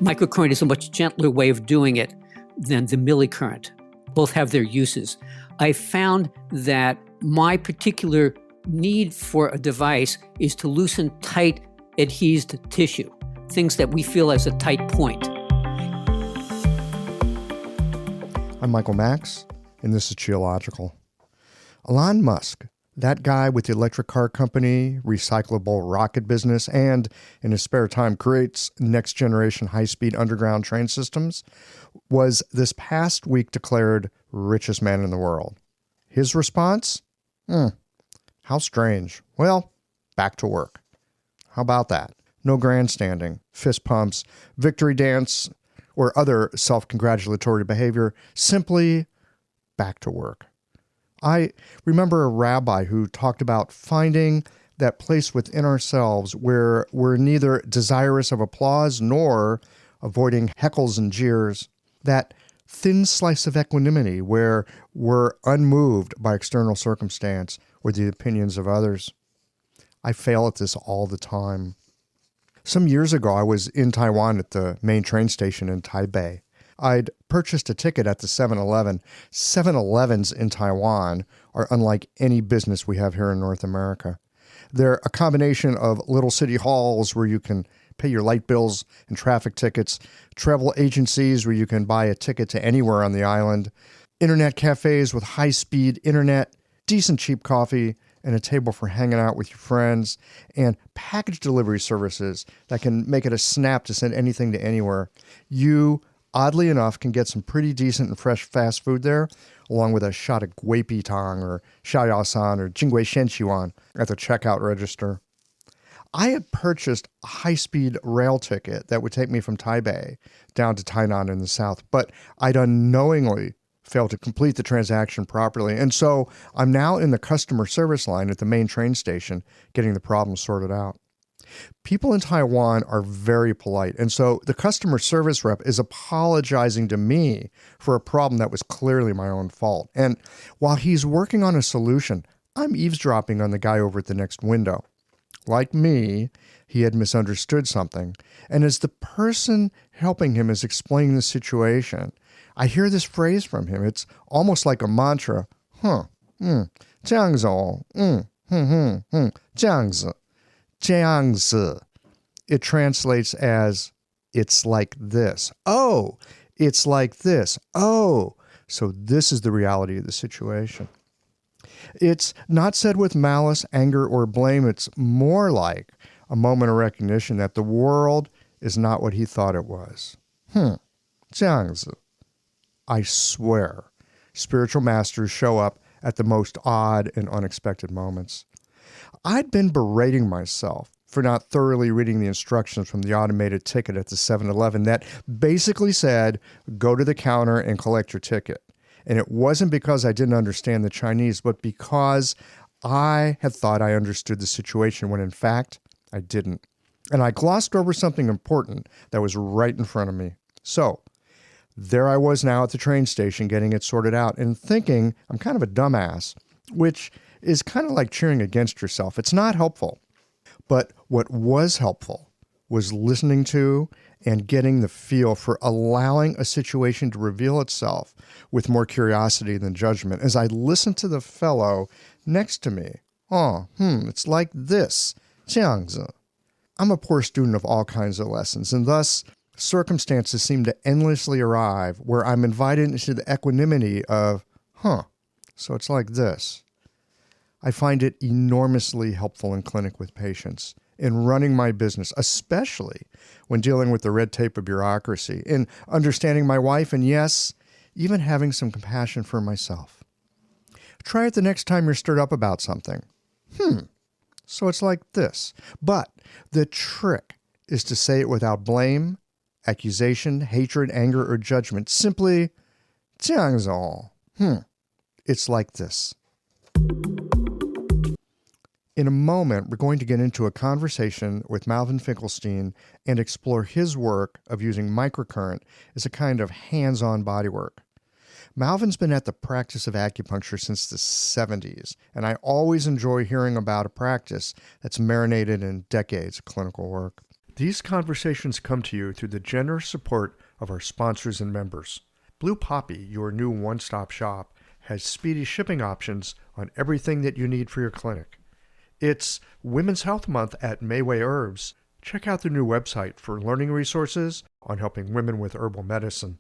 Microcurrent is a much gentler way of doing it than the millicurrent. Both have their uses. I found that my particular need for a device is to loosen tight, adhesed tissue, things that we feel as a tight point. I'm Michael Max, and this is Geological. Elon Musk, that guy with the electric car company, recyclable rocket business, and in his spare time creates next-generation high-speed underground train systems, was this past week declared richest man in the world. His response? How strange. Well, back to work. How about that? No grandstanding, fist pumps, victory dance, or other self-congratulatory behavior. Simply back to work. I remember a rabbi who talked about finding that place within ourselves where we're neither desirous of applause nor avoiding heckles and jeers, that thin slice of equanimity where we're unmoved by external circumstance or the opinions of others. I fail at this all the time. Some years ago, I was in Taiwan at the main train station in Taipei. I'd purchased a ticket at the 7-Eleven. 7-Elevens in Taiwan are unlike any business we have here in North America. They're a combination of little city halls where you can pay your light bills and traffic tickets, travel agencies where you can buy a ticket to anywhere on the island, internet cafes with high-speed internet, decent cheap coffee, and a table for hanging out with your friends, and package delivery services that can make it a snap to send anything to anywhere. You, oddly enough, can get some pretty decent and fresh fast food there, along with a shot of guipi tang or xiaoyaosan or jingui shenqiuan at the checkout register. I had purchased a high-speed rail ticket that would take me from Taipei down to Tainan in the south, but I'd unknowingly failed to complete the transaction properly. And so I'm now in the customer service line at the main train station getting the problem sorted out. People in Taiwan are very polite, and so the customer service rep is apologizing to me for a problem that was clearly my own fault. And while he's working on a solution, I'm eavesdropping on the guy over at the next window. Like me, he had misunderstood something, and as the person helping him is explaining the situation, I hear this phrase from him. It's almost like a mantra. 这样子哦, 这样子. 这样子. It translates as, it's like this. Oh, it's like this. Oh, so this is the reality of the situation. It's not said with malice, anger, or blame. It's more like a moment of recognition that the world is not what he thought it was. 这样子. I swear, spiritual masters show up at the most odd and unexpected moments. I'd been berating myself for not thoroughly reading the instructions from the automated ticket at the 7-Eleven that basically said, go to the counter and collect your ticket. And it wasn't because I didn't understand the Chinese, but because I had thought I understood the situation when in fact I didn't. And I glossed over something important that was right in front of me. So there I was now at the train station getting it sorted out and thinking I'm kind of a dumbass, which is kind of like cheering against yourself. It's not helpful. But what was helpful was listening to and getting the feel for allowing a situation to reveal itself with more curiosity than judgment. As I listened to the fellow next to me, it's like this, 这样子. I'm a poor student of all kinds of lessons, and thus circumstances seem to endlessly arrive where I'm invited into the equanimity of, so it's like this. I find it enormously helpful in clinic with patients, in running my business, especially when dealing with the red tape of bureaucracy, in understanding my wife, and yes, even having some compassion for myself. Try it the next time you're stirred up about something. So it's like this. But the trick is to say it without blame, accusation, hatred, anger, or judgment. Simply, 这样子哦. It's like this. In a moment, we're going to get into a conversation with Malvin Finkelstein and explore his work of using microcurrent as a kind of hands-on bodywork. Malvin's been at the practice of acupuncture since the 70s, and I always enjoy hearing about a practice that's marinated in decades of clinical work. These conversations come to you through the generous support of our sponsors and members. Blue Poppy, your new one-stop shop, has speedy shipping options on everything that you need for your clinic. It's Women's Health Month at Mayway Herbs. Check out the new website for learning resources on helping women with herbal medicine.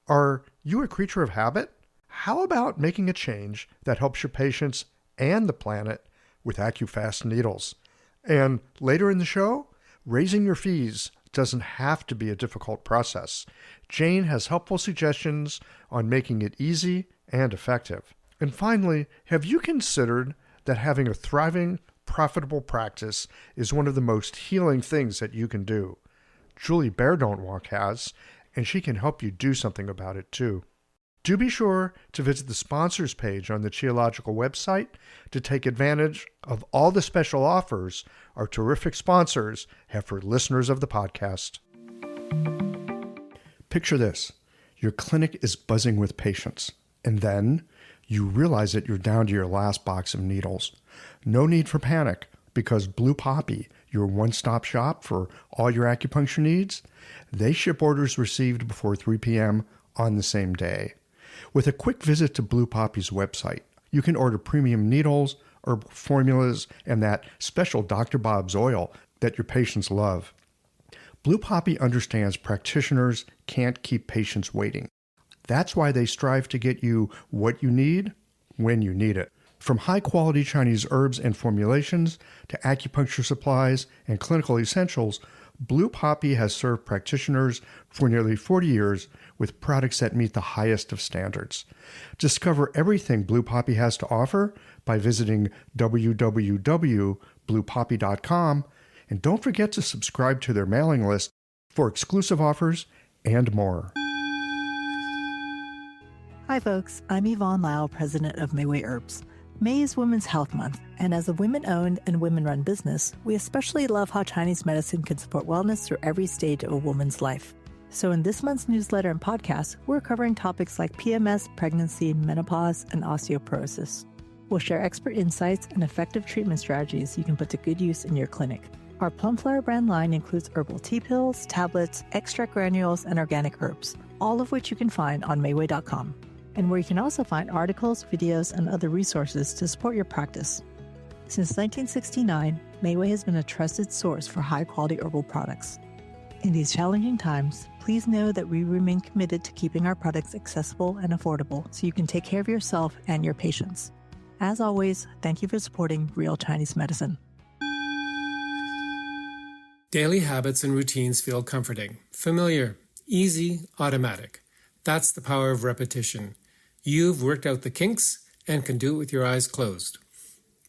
Are you a creature of habit? How about making a change that helps your patients and the planet with AccuFast needles? And later in the show, raising your fees doesn't have to be a difficult process. Jane has helpful suggestions on making it easy and effective. And finally, have you considered that having a thriving, profitable practice is one of the most healing things that you can do? Julie Bear Don't Walk has, and she can help you do something about it too. Do be sure to visit the sponsors page on the Qiological website to take advantage of all the special offers our terrific sponsors have for listeners of the podcast. Picture this. Your clinic is buzzing with patients, and then you realize that you're down to your last box of needles. No need for panic, because Blue Poppy, your one-stop shop for all your acupuncture needs, they ship orders received before 3 p.m. on the same day. With a quick visit to Blue Poppy's website, you can order premium needles, herbal formulas, and that special Dr. Bob's oil that your patients love. Blue Poppy understands practitioners can't keep patients waiting. That's why they strive to get you what you need when you need it. From high-quality Chinese herbs and formulations to acupuncture supplies and clinical essentials, Blue Poppy has served practitioners for nearly 40 years with products that meet the highest of standards. Discover everything Blue Poppy has to offer by visiting www.bluepoppy.com, and don't forget to subscribe to their mailing list for exclusive offers and more. Hi folks, I'm Yvonne Lau, president of Mayway Herbs. May is Women's Health Month, and as a women-owned and women-run business, we especially love how Chinese medicine can support wellness through every stage of a woman's life. So in this month's newsletter and podcast, we're covering topics like PMS, pregnancy, menopause, and osteoporosis. We'll share expert insights and effective treatment strategies you can put to good use in your clinic. Our Plumflower brand line includes herbal tea pills, tablets, extract granules, and organic herbs, all of which you can find on Mayway.com, and where you can also find articles, videos, and other resources to support your practice. Since 1969, Mayway has been a trusted source for high-quality herbal products. In these challenging times, please know that we remain committed to keeping our products accessible and affordable so you can take care of yourself and your patients. As always, thank you for supporting Real Chinese Medicine. Daily habits and routines feel comforting, familiar, easy, automatic. That's the power of repetition. You've worked out the kinks and can do it with your eyes closed.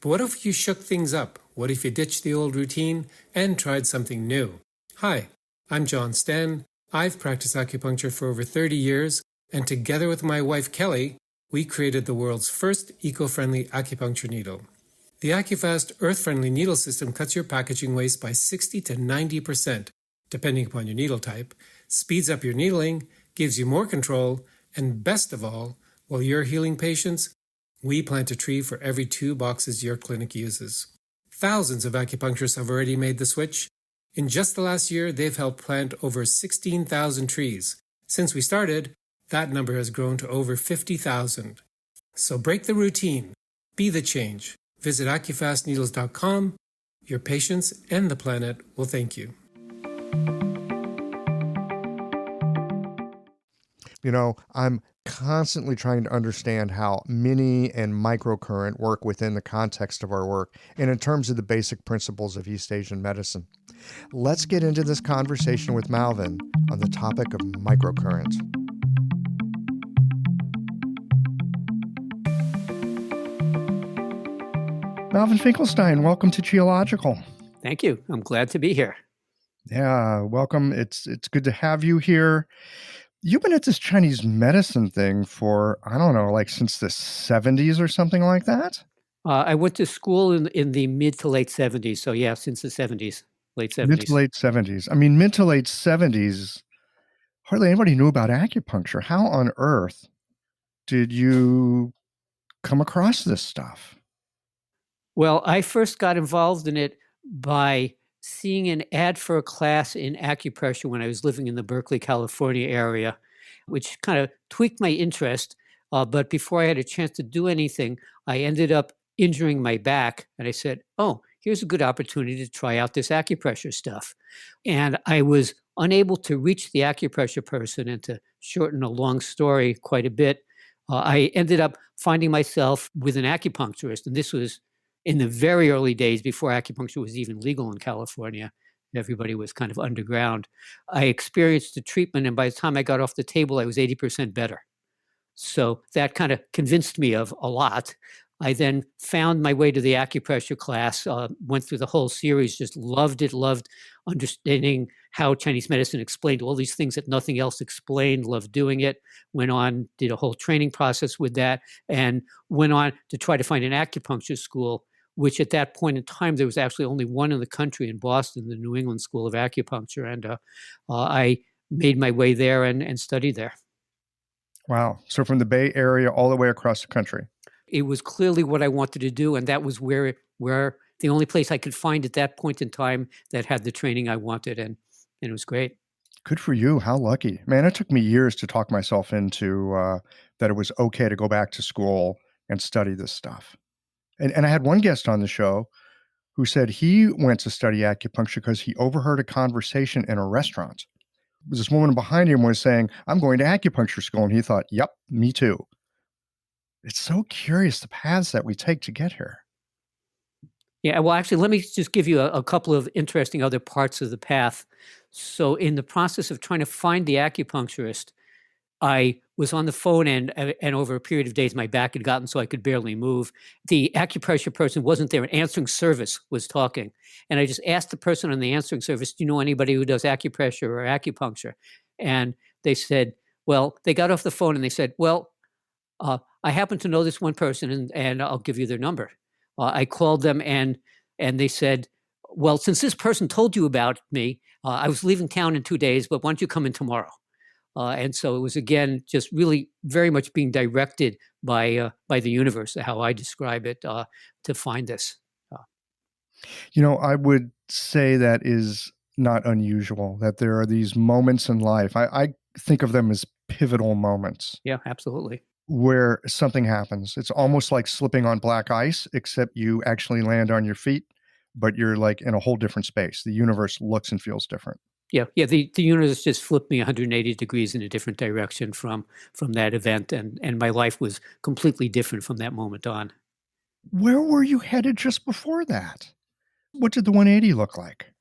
But what if you shook things up? What if you ditched the old routine and tried something new? Hi, I'm John Sten. I've practiced acupuncture for over 30 years, and together with my wife Kelly, we created the world's first eco-friendly acupuncture needle. The AccuFast earth-friendly needle system cuts your packaging waste by 60 to 90%, depending upon your needle type, speeds up your needling, gives you more control, and best of all, while you're healing patients, we plant a tree for every 2 boxes your clinic uses. Thousands of acupuncturists have already made the switch. In just the last year, they've helped plant over 16,000 trees. Since we started, that number has grown to over 50,000. So break the routine. Be the change. Visit AccuFastNeedles.com. Your patients and the planet will thank you. You know, I'm constantly trying to understand how mini and microcurrent work within the context of our work and in terms of the basic principles of East Asian medicine. Let's get into this conversation with Malvin on the topic of microcurrent. Malvin Finkelstein, welcome to Qiological. Thank you. I'm glad to be here. Yeah, welcome. It's good to have you here. You've been at this Chinese medicine thing for, I don't know, like since the 70s or something like that? I went to school in the mid to late 70s. So yeah, since the 70s, late 70s. Mid to late 70s. I mean, mid to late 70s, hardly anybody knew about acupuncture. How on earth did you come across this stuff? Well, I first got involved in it by seeing an ad for a class in acupressure when I was living in the Berkeley, California area, which kind of tweaked my interest. But before I had a chance to do anything, I ended up injuring my back. And I said, oh, here's a good opportunity to try out this acupressure stuff. And I was unable to reach the acupressure person. And to shorten a long story quite a bit, I ended up finding myself with an acupuncturist. And this was in the very early days before acupuncture was even legal in California. Everybody was kind of underground. I experienced the treatment, and by the time I got off the table, I was 80% better. So that kind of convinced me of a lot. I then found my way to the acupressure class, went through the whole series, just loved it, loved understanding how Chinese medicine explained all these things that nothing else explained, loved doing it, went on, did a whole training process with that, and went on to try to find an acupuncture school, which at that point in time, there was actually only one in the country in Boston, the New England School of Acupuncture. And I made my way there and studied there. Wow. So from the Bay Area all the way across the country. It was clearly what I wanted to do, and that was where the only place I could find at that point in time that had the training I wanted, and it was great. Good for you. How lucky. Man, it took me years to talk myself into that it was okay to go back to school and study this stuff. And I had one guest on the show who said he went to study acupuncture because he overheard a conversation in a restaurant. This woman behind him was saying, I'm going to acupuncture school. And he thought, yep, me too. It's so curious the paths that we take to get here. Yeah, well, actually, let me just give you a couple of interesting other parts of the path. So in the process of trying to find the acupuncturist, I was on the phone and over a period of days, my back had gotten so I could barely move. The acupressure person wasn't there. An answering service was talking. And I just asked the person on the answering service, do you know anybody who does acupressure or acupuncture? And they said, well, they got off the phone and they said, well, I happen to know this one person and I'll give you their number. I called them and they said, well, since this person told you about me, I was leaving town in 2 days, but why don't you come in tomorrow? And so it was, again, just really very much being directed by the universe, how I describe it, to find this. I would say that is not unusual, that there are these moments in life. I think of them as pivotal moments. Yeah, absolutely. Where something happens. It's almost like slipping on black ice, except you actually land on your feet, but you're like in a whole different space. The universe looks and feels different. Yeah. The universe just flipped me 180 degrees in a different direction from that event, and my life was completely different from that moment on. Where were you headed just before that? What did the 180 look like?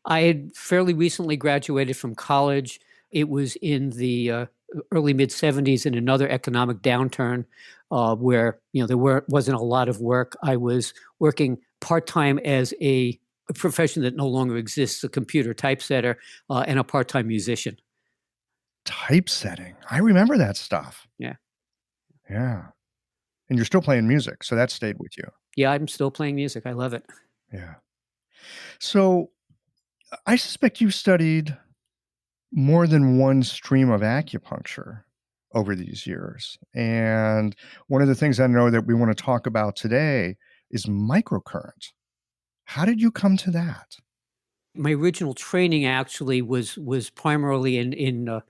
I had fairly recently graduated from college. It was in the early mid-'70s in another economic downturn where there wasn't a lot of work. I was working part-time as a profession that no longer exists, a computer typesetter and a part-time musician. Typesetting. I remember that stuff. Yeah. Yeah. And you're still playing music, so that stayed with you. Yeah, I'm still playing music. I love it. Yeah. So I suspect you studied more than one stream of acupuncture over these years. And one of the things I know that we want to talk about today is microcurrent. How did you come to that? My original training actually was primarily in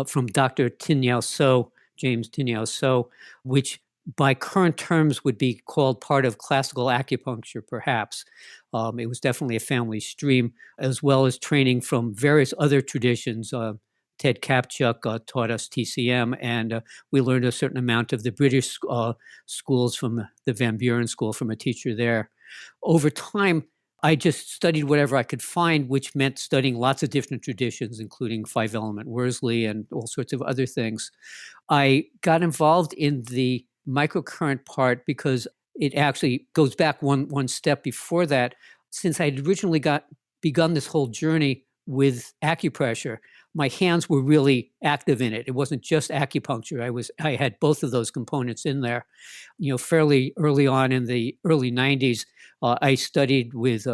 from Dr. Tinyao So, James Tinyao So, which by current terms would be called part of classical acupuncture, perhaps. It was definitely a family stream, as well as training from various other traditions. Ted Kapchuk taught us TCM, and we learned a certain amount of the British schools from the Van Buren School from a teacher there. Over time, I just studied whatever I could find, which meant studying lots of different traditions, including five-element Worsley and all sorts of other things. I got involved in the microcurrent part because it actually goes back one step before that. Since I had originally begun this whole journey with acupressure, my hands were really active in it. It wasn't just acupuncture. I had both of those components in there. Fairly early on in the early 90s, I studied with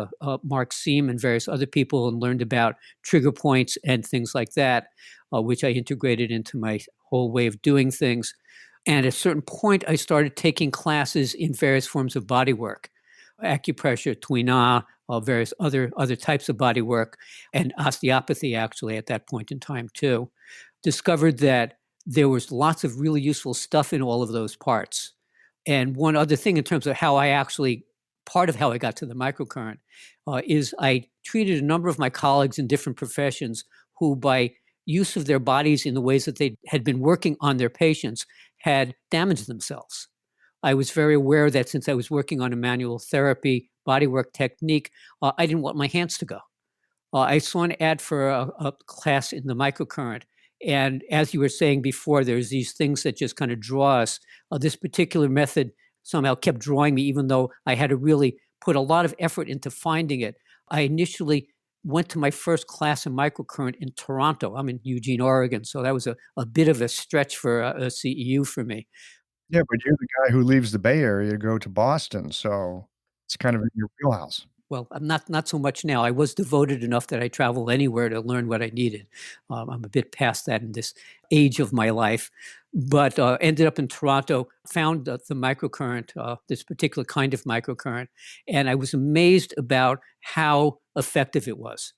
Mark Seam and various other people and learned about trigger points and things like that, which I integrated into my whole way of doing things. And at a certain point, I started taking classes in various forms of bodywork, acupressure, tuina, various other types of body work, and osteopathy actually at that point in time too. Discovered that there was lots of really useful stuff in all of those parts. And one other thing in terms of part of how I got to the microcurrent is I treated a number of my colleagues in different professions who, by use of their bodies in the ways that they had been working on their patients, had damaged themselves. I was very aware that since I was working on a manual therapy bodywork technique, I didn't want my hands to go. I saw an ad for a class in the microcurrent. And as you were saying before, there's these things that just kind of draw us. This particular method somehow kept drawing me, even though I had to really put a lot of effort into finding it. I initially went to my first class in microcurrent in Toronto. I'm in Eugene, Oregon. So that was a bit of a stretch for a CEU for me. Yeah, but you're the guy who leaves the Bay Area to go to Boston, so it's kind of in your wheelhouse. Well, I'm not so much now. I was devoted enough that I traveled anywhere to learn what I needed. I'm a bit past that in this age of my life, but ended up in Toronto, found the microcurrent, this particular kind of microcurrent, and I was amazed about how effective it was,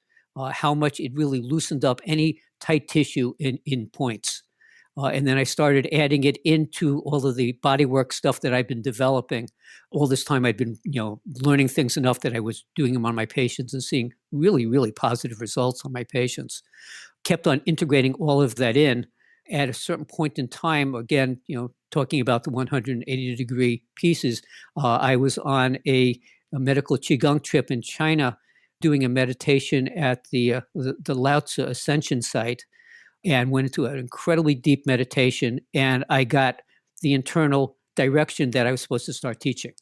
how much it really loosened up any tight tissue in points. And then I started adding it into all of the bodywork stuff that I've been developing. All this time I'd been, learning things enough that I was doing them on my patients and seeing really, really positive results on my patients. Kept on integrating all of that in. At a certain point in time, again, talking about the 180-degree pieces, I was on a medical Qigong trip in China doing a meditation at the Lao Tzu Ascension site, and went into an incredibly deep meditation, and I got the internal direction that I was supposed to start teaching.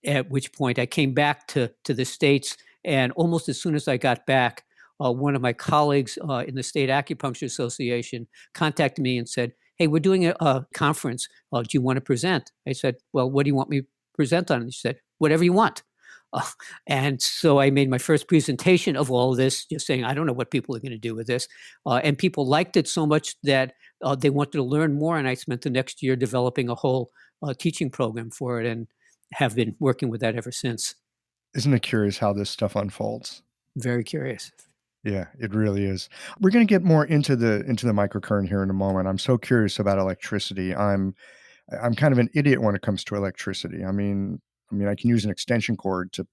At which point I came back to the States, and almost as soon as I got back, one of my colleagues in the State Acupuncture Association contacted me and said, "Hey, we're doing a conference. Do you want to present?" I said, "Well, what do you want me to present on?" And she said, "Whatever you want." And so I made my first presentation of all of this, just saying, I don't know what people are going to do with this. And people liked it so much that they wanted to learn more. And I spent the next year developing a whole teaching program for it and have been working with that ever since. Isn't it curious how this stuff unfolds? Very curious. Yeah, it really is. We're going to get more into the microcurrent here in a moment. I'm so curious about electricity. I'm kind of an idiot when it comes to electricity. I mean, I can use an extension cord to,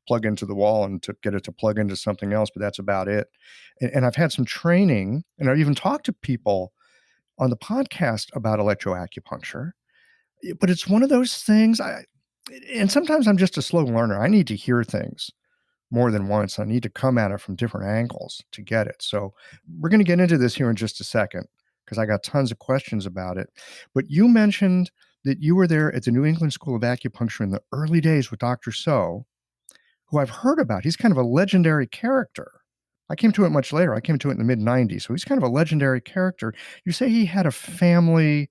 plug into the wall and to get it to plug into something else, but that's about it. And I've had some training, and I've even talked to people on the podcast about electroacupuncture. But it's one of those things, and sometimes I'm just a slow learner. I need to hear things more than once. I need to come at it from different angles to get it. So we're going to get into this here in just a second, because I got tons of questions about it. But you mentioned that you were there at the New England School of Acupuncture in the early days with Dr. So, who I've heard about. He's kind of a legendary character. I came to it much later. I came to it in the mid-90s. So he's kind of a legendary character. You say he had a family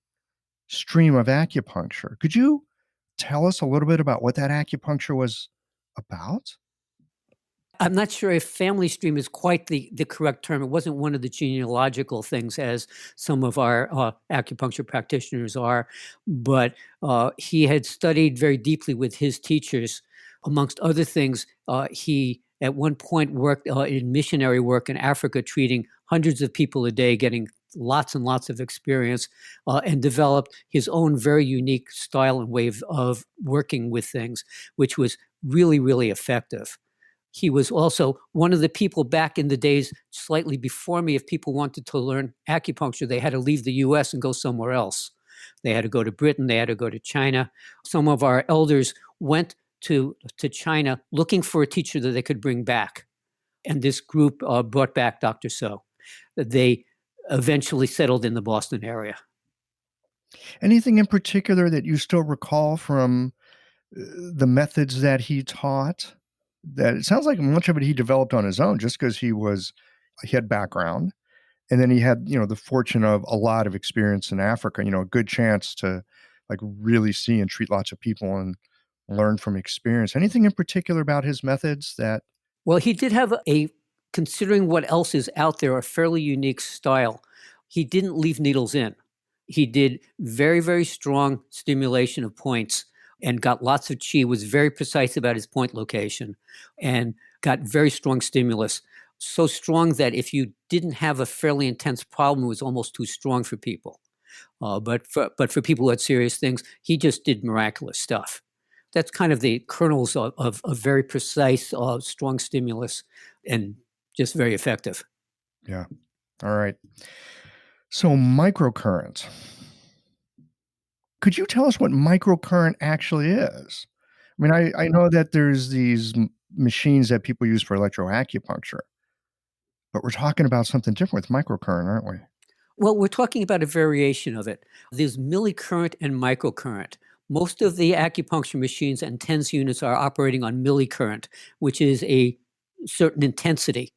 stream of acupuncture. Could you tell us a little bit about what that acupuncture was about? I'm not sure if family stream is quite the correct term. It wasn't one of the genealogical things as some of our acupuncture practitioners are, but he had studied very deeply with his teachers. Amongst other things, he at one point worked in missionary work in Africa, treating hundreds of people a day, getting lots and lots of experience, and developed his own very unique style and way of working with things, which was really, really effective. He was also one of the people back in the days, slightly before me, if people wanted to learn acupuncture, they had to leave the US and go somewhere else. They had to go to Britain, they had to go to China. Some of our elders went to China looking for a teacher that they could bring back. And this group brought back Dr. So. They eventually settled in the Boston area. Anything in particular that you still recall from the methods that he taught? That it sounds like much of it he developed on his own, just because he had background, and then he had the fortune of a lot of experience in Africa. A good chance to really see and treat lots of people and learn from experience. Anything in particular about his methods that? Well, he did have considering what else is out there, a fairly unique style. He didn't leave needles in. He did very, very strong stimulation of points. and got lots of chi, was very precise about his point location, and got very strong stimulus. So strong that if you didn't have a fairly intense problem, it was almost too strong for people. But for people who had serious things, he just did miraculous stuff. That's kind of the kernels of very precise, strong stimulus, and just very effective. Yeah. All right. So microcurrent. Could you tell us what microcurrent actually is? I mean, I know that there's these machines that people use for electroacupuncture, but we're talking about something different with microcurrent, aren't we? Well, we're talking about a variation of it. There's millicurrent and microcurrent. Most of the acupuncture machines and TENS units are operating on millicurrent, which is a certain intensity.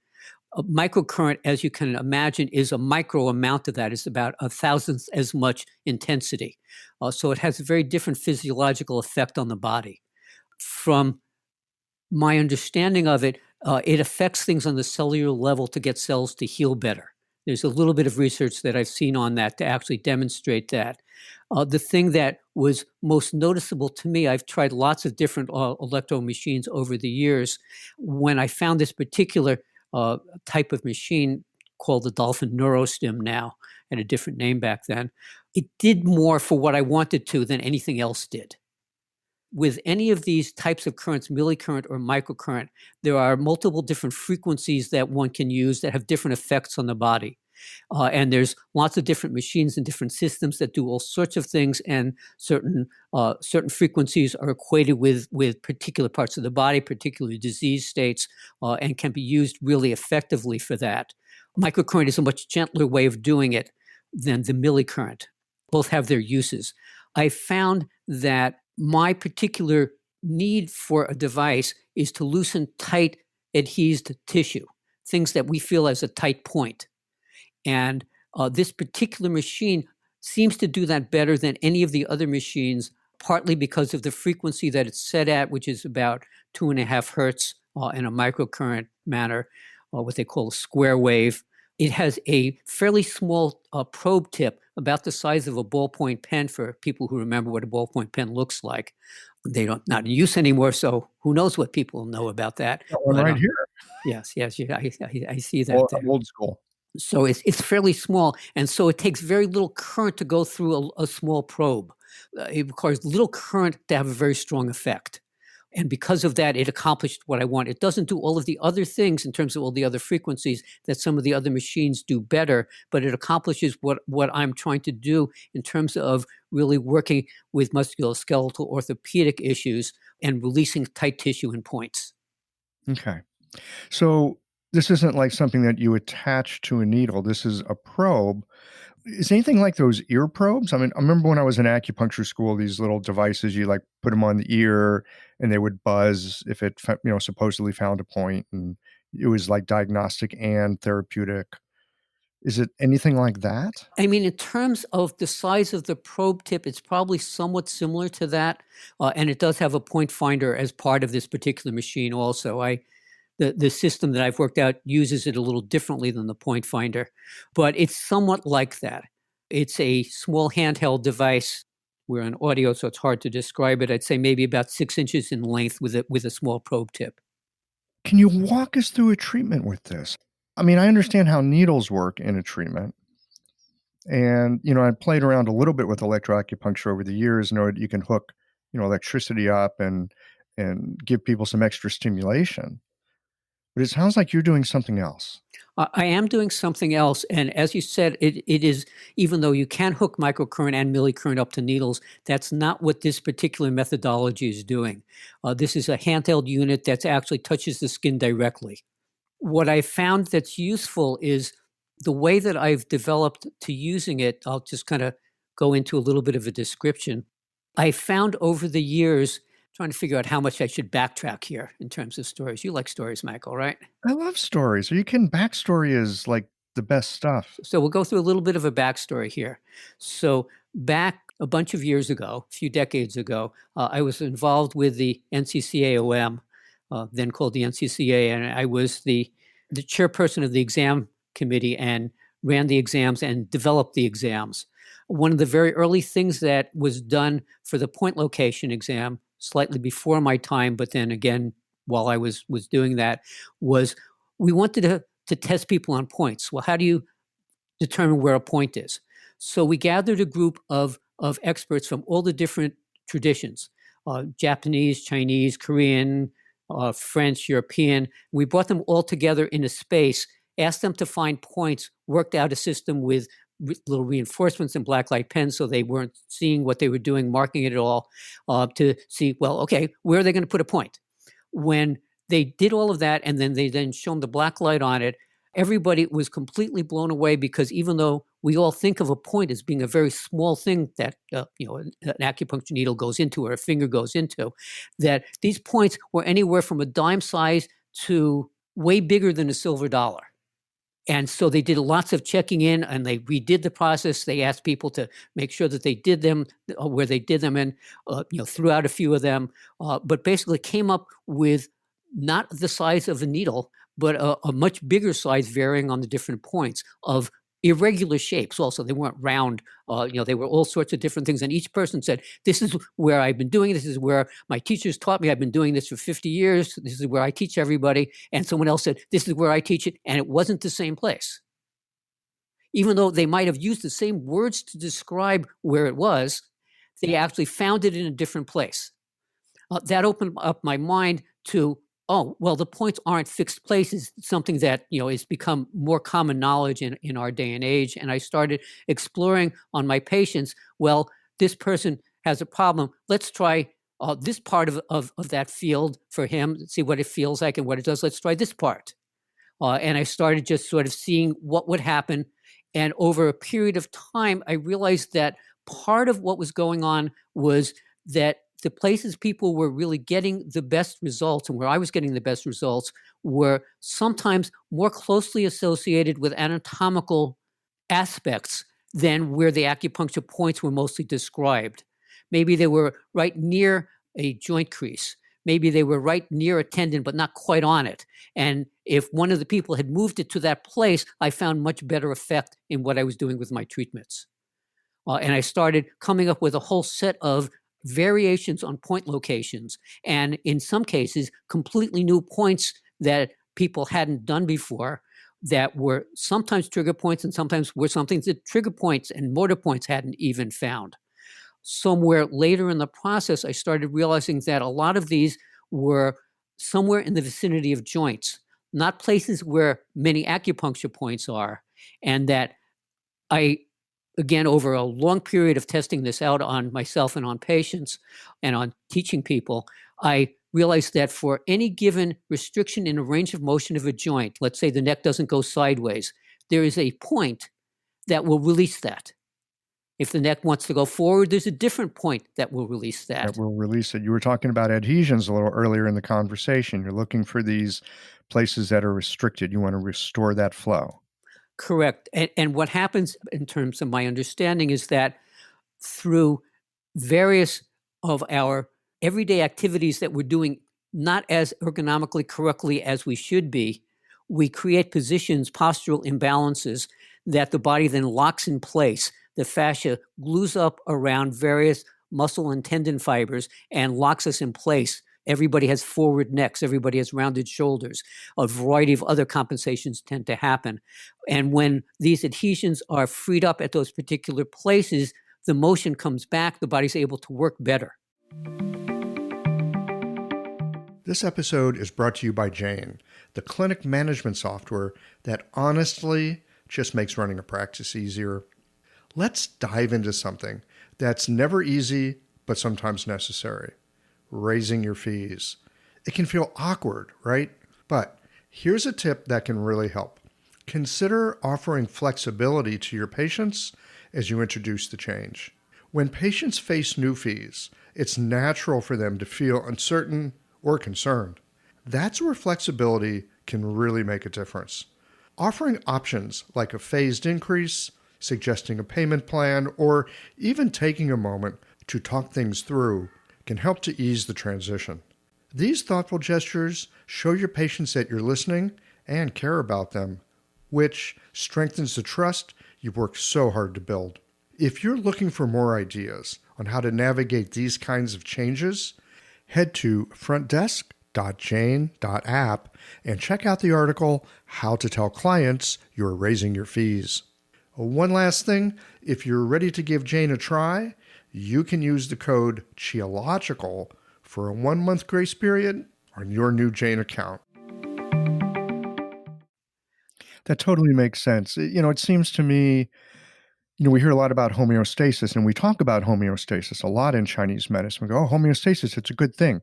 A microcurrent, as you can imagine, is a micro amount of that. It's about 1,000th as much intensity. So it has a very different physiological effect on the body. From my understanding of it, it affects things on the cellular level to get cells to heal better. There's a little bit of research that I've seen on that to actually demonstrate that. The thing that was most noticeable to me, I've tried lots of different electro machines over the years. When I found this particular type of machine called the Dolphin NeuroStim now, and a different name back then, it did more for what I wanted to than anything else did. With any of these types of currents, millicurrent or microcurrent, there are multiple different frequencies that one can use that have different effects on the body. And there's lots of different machines and different systems that do all sorts of things, and certain frequencies are equated with particular parts of the body, particular disease states, and can be used really effectively for that. Microcurrent is a much gentler way of doing it than the millicurrent. Both have their uses. I found that my particular need for a device is to loosen tight adhesed tissue, things that we feel as a tight point. And this particular machine seems to do that better than any of the other machines, partly because of the frequency that it's set at, which is about 2.5 hertz in a microcurrent manner, what they call a square wave. It has a fairly small probe tip, about the size of a ballpoint pen, for people who remember what a ballpoint pen looks like. They don't not in use anymore, so who knows what people know about that. Got one right here. Yes, I see that Well, there. old school. So it's fairly small, and so it takes very little current to go through a small probe. It requires little current to have a very strong effect. And because of that, it accomplished what I want. It doesn't do all of the other things in terms of all the other frequencies that some of the other machines do better, but it accomplishes what I'm trying to do in terms of really working with musculoskeletal orthopedic issues and releasing tight tissue and points. Okay. So this isn't like something that you attach to a needle. This is a probe. Is anything like those ear probes? I mean, I remember when I was in acupuncture school, these little devices, you like put them on the ear and they would buzz if it, supposedly found a point, and it was like diagnostic and therapeutic. Is it anything like that? I mean, in terms of the size of the probe tip, it's probably somewhat similar to that. And it does have a point finder as part of this particular machine also. The system that I've worked out uses it a little differently than the point finder, but it's somewhat like that. It's a small handheld device. We're on audio, so it's hard to describe it. I'd say maybe about 6 inches in length with a small probe tip. Can you walk us through a treatment with this? I mean, I understand how needles work in a treatment. And, I played around a little bit with electroacupuncture over the years. You can hook, electricity up and give people some extra stimulation. But it sounds like you're doing something else. I am doing something else. And as you said, it is, even though you can hook microcurrent and millicurrent up to needles, that's not what this particular methodology is doing. This is a handheld unit that actually touches the skin directly. What I found that's useful is the way that I've developed to using it. I'll just kind of go into a little bit of a description. I found over the years, trying to figure out how much I should backtrack here in terms of stories. You like stories, Michael, right? I love stories. Are you kidding? Backstory is like the best stuff. So we'll go through a little bit of a backstory here. So back a bunch of years ago, a few decades ago, I was involved with the NCCAOM, then called the NCCA, and I was the chairperson of the exam committee and ran the exams and developed the exams. One of the very early things that was done for the point location exam, slightly before my time, but then again, while I was doing that, was we wanted to test people on points. Well, how do you determine where a point is? So we gathered a group of experts from all the different traditions, Japanese, Chinese, Korean, French, European. We brought them all together in a space, asked them to find points, worked out a system with little reinforcements and black light pens so they weren't seeing what they were doing, marking it all, to see, well, okay, where are they going to put a point? When they did all of that and then they shone the black light on it, everybody was completely blown away, because even though we all think of a point as being a very small thing that an acupuncture needle goes into or a finger goes into, that these points were anywhere from a dime size to way bigger than a silver dollar. And so they did lots of checking in, and they redid the process. They asked people to make sure that they did them where they did them, and threw out a few of them, but basically came up with not the size of a needle, but a much bigger size, varying on the different points, of irregular shapes. Also, they weren't round. They were all sorts of different things. And each person said, "This is where I've been doing. This is where my teachers taught me. I've been doing this for 50 years. This is where I teach everybody." And someone else said, "This is where I teach it," and it wasn't the same place. Even though they might have used the same words to describe where it was, they actually found it in a different place. That opened up my mind to, oh, well, the points aren't fixed places, something that, has become more common knowledge in our day and age. And I started exploring on my patients, well, this person has a problem. Let's try this part of that field for him, see what it feels like and what it does. Let's try this part. And I started just sort of seeing what would happen. And over a period of time, I realized that part of what was going on was that the places people were really getting the best results, and where I was getting the best results, were sometimes more closely associated with anatomical aspects than where the acupuncture points were mostly described. Maybe they were right near a joint crease. Maybe they were right near a tendon, but not quite on it. And if one of the people had moved it to that place, I found much better effect in what I was doing with my treatments. And I started coming up with a whole set of variations on point locations, and in some cases, completely new points that people hadn't done before, that were sometimes trigger points and sometimes were something that trigger points and motor points hadn't even found. Somewhere later in the process, I started realizing that a lot of these were somewhere in the vicinity of joints, not places where many acupuncture points are, and that again, over a long period of testing this out on myself and on patients and on teaching people, I realized that for any given restriction in a range of motion of a joint, let's say the neck doesn't go sideways, there is a point that will release that. If the neck wants to go forward, there's a different point that will release that. That will release it. You were talking about adhesions a little earlier in the conversation. You're looking for these places that are restricted. You want to restore that flow. Correct. And what happens in terms of my understanding is that through various of our everyday activities that we're doing not as ergonomically correctly as we should be, we create positions, postural imbalances that the body then locks in place. The fascia glues up around various muscle and tendon fibers and locks us in place. Everybody has forward necks. Everybody has rounded shoulders. A variety of other compensations tend to happen. And when these adhesions are freed up at those particular places, the motion comes back. The body's able to work better. This episode is brought to you by Jane, the clinic management software that honestly just makes running a practice easier. Let's dive into something that's never easy, but sometimes necessary. Raising your fees. It can feel awkward, right? But here's a tip that can really help. Consider offering flexibility to your patients as you introduce the change. When patients face new fees, it's natural for them to feel uncertain or concerned. That's where flexibility can really make a difference. Offering options like a phased increase, suggesting a payment plan, or even taking a moment to talk things through can help to ease the transition. These thoughtful gestures show your patients that you're listening and care about them, which strengthens the trust you've worked so hard to build. If you're looking for more ideas on how to navigate these kinds of changes, head to frontdesk.jane.app and check out the article, How to Tell Clients You're Raising Your Fees. One last thing, if you're ready to give Jane a try, you can use the code CHEOLOGICAL for a 1-month grace period on your new Jane account. That totally makes sense. It seems to me, we hear a lot about homeostasis, and we talk about homeostasis a lot in Chinese medicine. We go, oh, homeostasis, it's a good thing.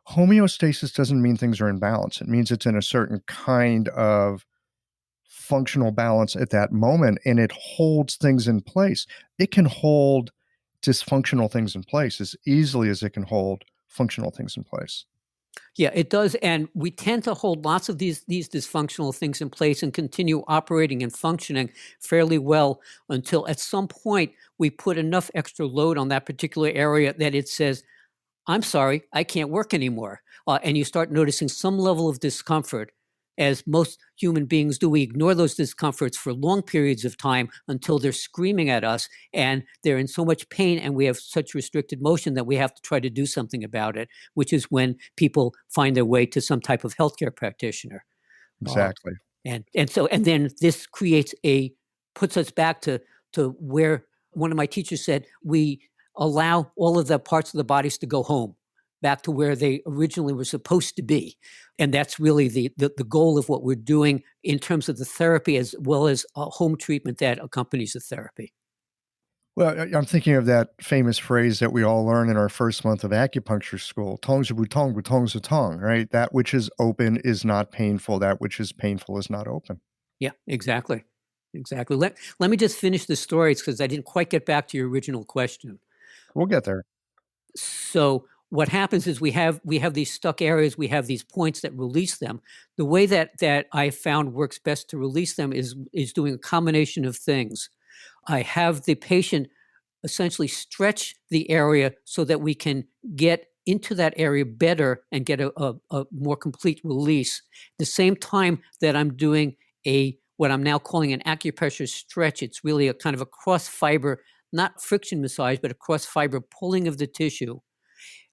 Homeostasis doesn't mean things are in balance. It means it's in a certain kind of functional balance at that moment, and it holds things in place. It can hold dysfunctional things in place as easily as it can hold functional things in place. Yeah, it does. And we tend to hold lots of these dysfunctional things in place and continue operating and functioning fairly well until at some point we put enough extra load on that particular area that it says, I'm sorry, I can't work anymore. And you start noticing some level of discomfort. As most human beings do, we ignore those discomforts for long periods of time until they're screaming at us and they're in so much pain and we have such restricted motion that we have to try to do something about it, which is when people find their way to some type of healthcare practitioner. Exactly. And then this puts us back to where one of my teachers said, we allow all of the parts of the bodies to go home, back to where they originally were supposed to be. And that's really the goal of what we're doing in terms of the therapy as well as home treatment that accompanies the therapy. Well, I'm thinking of that famous phrase that we all learn in our first month of acupuncture school, tong zhi tong, tong zhi tong, right? That which is open is not painful. That which is painful is not open. Yeah, exactly. Exactly. Let me just finish the stories because I didn't quite get back to your original question. We'll get there. So what happens is we have these stuck areas, we have these points that release them. The way that I found works best to release them is doing a combination of things. I have the patient essentially stretch the area so that we can get into that area better and get a more complete release. At the same time that I'm doing what I'm now calling an acupressure stretch. It's really a kind of a cross fiber, not friction massage, but a cross fiber pulling of the tissue,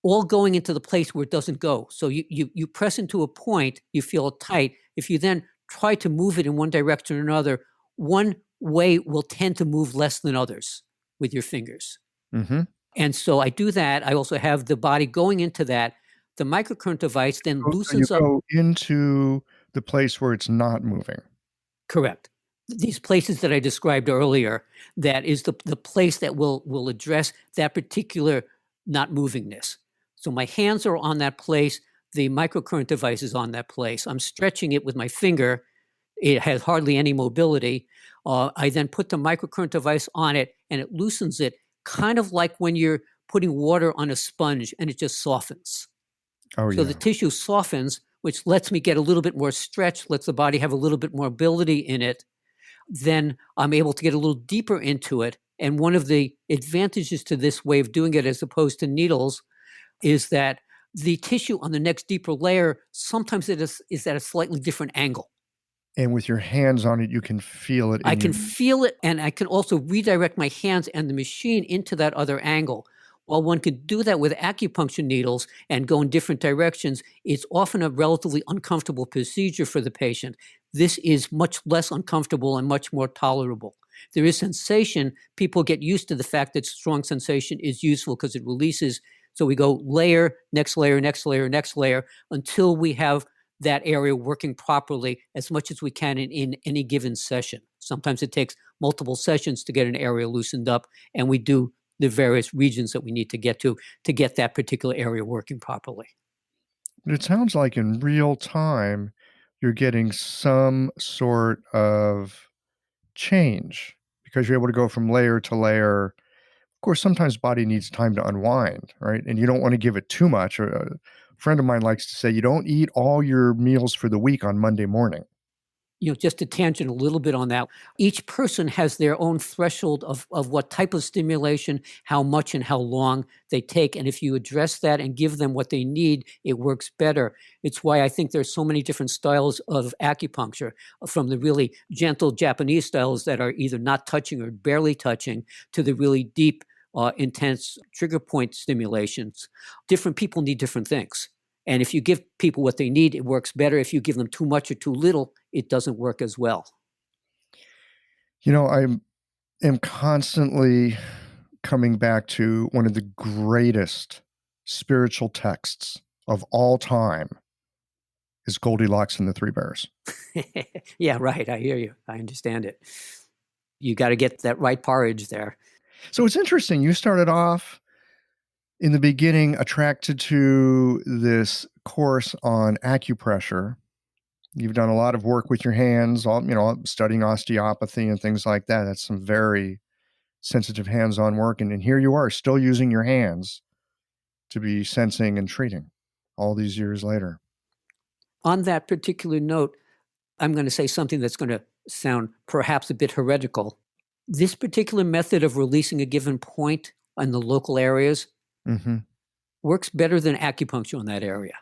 all going into the place where it doesn't go. So you press into a point, you feel it tight. If you then try to move it in one direction or another, one way will tend to move less than others with your fingers. Mm-hmm. And so I do that. I also have the body going into that. The microcurrent device then loosens up. You go into the place where it's not moving. Correct. These places that I described earlier, that is the place that will address that particular not movingness. So my hands are on that place. The microcurrent device is on that place. I'm stretching it with my finger. It has hardly any mobility. I then put the microcurrent device on it and it loosens it, kind of like when you're putting water on a sponge and it just softens. Oh, so yeah. The tissue softens, which lets me get a little bit more stretch, lets the body have a little bit more mobility in it. Then I'm able to get a little deeper into it. And one of the advantages to this way of doing it as opposed to needles is that the tissue on the next deeper layer, sometimes it is at a slightly different angle. And with your hands on it, you can feel it. I can feel it, and I can also redirect my hands and the machine into that other angle. While one could do that with acupuncture needles and go in different directions, it's often a relatively uncomfortable procedure for the patient. This is much less uncomfortable and much more tolerable. There is sensation. People get used to the fact that strong sensation is useful because it releases. So we go layer, next layer, next layer, next layer, until we have that area working properly as much as we can in any given session. Sometimes it takes multiple sessions to get an area loosened up, and we do the various regions that we need to get that particular area working properly. But it sounds like in real time, you're getting some sort of change because you're able to go from layer to layer. Of course, sometimes body needs time to unwind, right? And you don't want to give it too much. A friend of mine likes to say, you don't eat all your meals for the week on Monday morning. Just to tangent a little bit on that, each person has their own threshold of what type of stimulation, how much and how long they take. And if you address that and give them what they need, it works better. It's why I think there's so many different styles of acupuncture, from the really gentle Japanese styles that are either not touching or barely touching to the really deep, intense trigger point stimulations. Different people need different things. And if you give people what they need, it works better. If you give them too much or too little, it doesn't work as well. I am constantly coming back to one of the greatest spiritual texts of all time is Goldilocks and the Three Bears. Yeah, right. I hear you. I understand it. You got to get that right porridge there. So it's interesting. You started off in the beginning attracted to this course on acupressure. You've done a lot of work with your hands, studying osteopathy and things like that. That's some very sensitive hands-on work. And here you are still using your hands to be sensing and treating all these years later. On that particular note, I'm going to say something that's going to sound perhaps a bit heretical. This particular method of releasing a given point on the local areas works better than acupuncture in that area.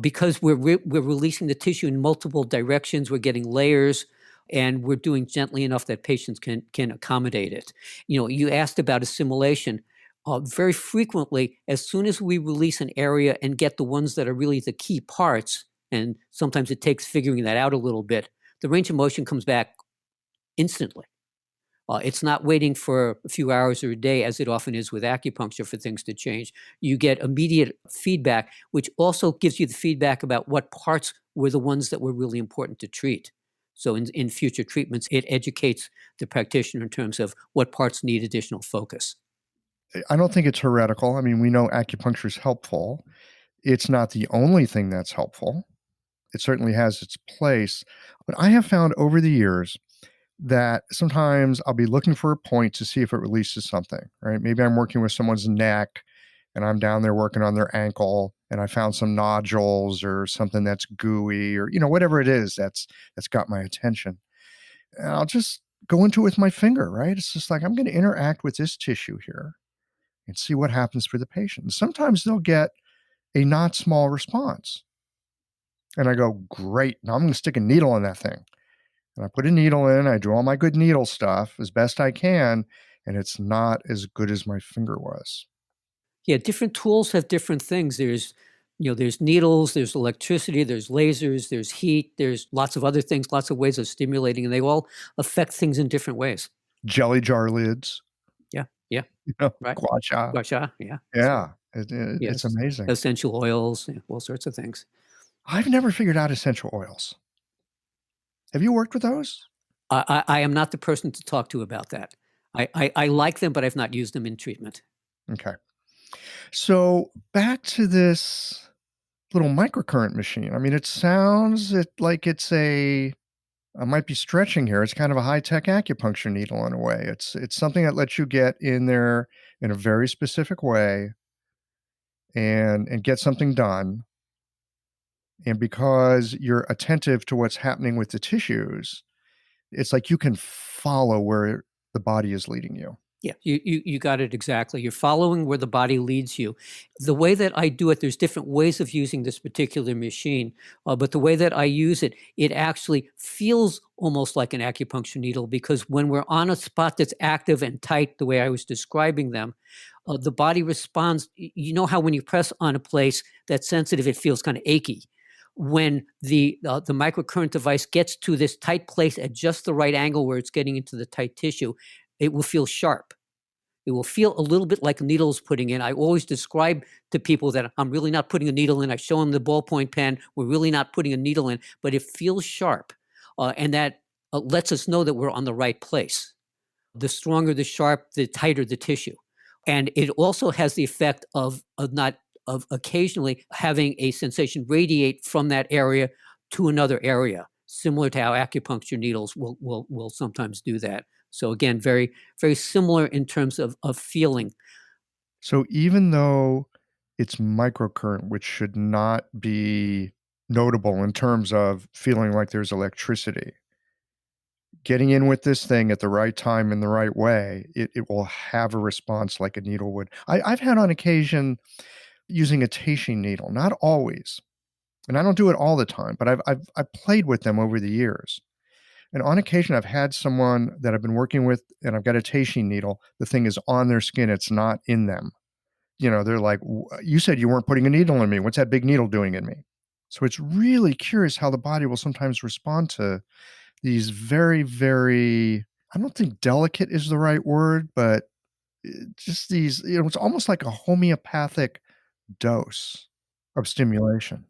Because we're releasing the tissue in multiple directions, we're getting layers, and we're doing gently enough that patients can accommodate it. You asked about assimilation. Very frequently, as soon as we release an area and get the ones that are really the key parts, and sometimes it takes figuring that out a little bit, the range of motion comes back instantly. It's not waiting for a few hours or a day, as it often is with acupuncture, for things to change. You get immediate feedback, which also gives you the feedback about what parts were the ones that were really important to treat. So in future treatments, it educates the practitioner in terms of what parts need additional focus. I don't think it's heretical. I mean, we know acupuncture is helpful. It's not the only thing that's helpful. It certainly has its place. But I have found over the years that sometimes I'll be looking for a point to see if it releases something, right? Maybe I'm working with someone's neck and I'm down there working on their ankle and I found some nodules or something that's gooey or, whatever it is that's got my attention. And I'll just go into it with my finger, right? It's just like, I'm going to interact with this tissue here and see what happens for the patient. And sometimes they'll get a not small response. And I go, great. Now I'm going to stick a needle in that thing. And I put a needle in, I do all my good needle stuff as best I can, and it's not as good as my finger was. Yeah, different tools have different things. There's needles, there's electricity, there's lasers, there's heat, there's lots of other things, lots of ways of stimulating, and they all affect things in different ways. Jelly jar lids. Yeah. Right. Gua sha. Yeah. Yeah, it's amazing. Essential oils, all sorts of things. I've never figured out essential oils. Have you worked with those? I am not the person to talk to about that. I like them, but I've not used them in treatment. Okay. So back to this little microcurrent machine. I mean, it sounds like it's I might be stretching here. It's kind of a high-tech acupuncture needle in a way. It's something that lets you get in there in a very specific way and get something done. And because you're attentive to what's happening with the tissues, it's like you can follow where the body is leading you. Yeah, you got it exactly. You're following where the body leads you. The way that I do it, there's different ways of using this particular machine, but the way that I use it, it actually feels almost like an acupuncture needle, because when we're on a spot that's active and tight, the way I was describing them, the body responds. You know how when you press on a place that's sensitive, it feels kind of achy. When the microcurrent device gets to this tight place at just the right angle where it's getting into the tight tissue, it will feel sharp. It will feel a little bit like a needle is putting in. I always describe to people that I'm really not putting a needle in. I show them the ballpoint pen. We're really not putting a needle in, but it feels sharp. And that lets us know that we're on the right place. The stronger the sharp, the tighter the tissue. And it also has the effect of occasionally having a sensation radiate from that area to another area, similar to how acupuncture needles will sometimes do that. So again, very, very similar in terms of feeling. So even though it's microcurrent, which should not be notable in terms of feeling like there's electricity. Getting in with this thing at the right time in the right way, it will have a response like a needle would. I've had on occasion using a Teishin needle, not always, and I don't do it all the time, but I've played with them over the years. And on occasion, I've had someone that I've been working with, and I've got a Teishin needle. The thing is on their skin; it's not in them. They're like, "You said you weren't putting a needle in me. What's that big needle doing in me?" So it's really curious how the body will sometimes respond to these very, very, I don't think delicate is the right word, but just these, it's almost like a homeopathic dose of stimulation.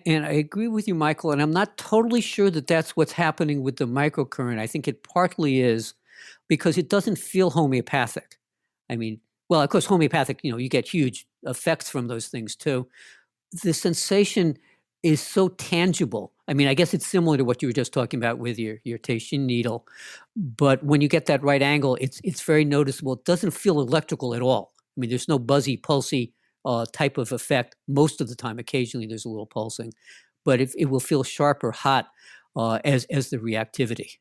And I agree with you, Michael, and I'm not totally sure that that's what's happening with the microcurrent. I think it partly is because it doesn't feel homeopathic. I mean, well, of course, homeopathic, you get huge effects from those things too. The sensation is so tangible. I mean, I guess it's similar to what you were just talking about with your Teishin needle, but when you get that right angle, it's very noticeable. It doesn't feel electrical at all. I mean, there's no buzzy, pulsy type of effect most of the time. Occasionally, there's a little pulsing, but it will feel sharp or hot as the reactivity.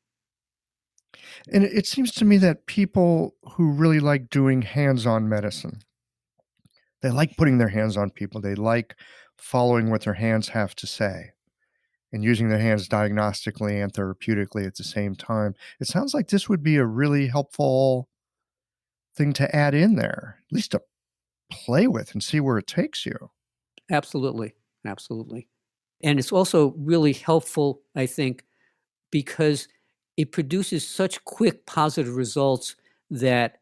And it seems to me that people who really like doing hands-on medicine, they like putting their hands on people. They like following what their hands have to say and using their hands diagnostically and therapeutically at the same time. It sounds like this would be a really helpful thing to add in there, at least to play with and see where it takes you. Absolutely, absolutely, and it's also really helpful, I think, because it produces such quick positive results that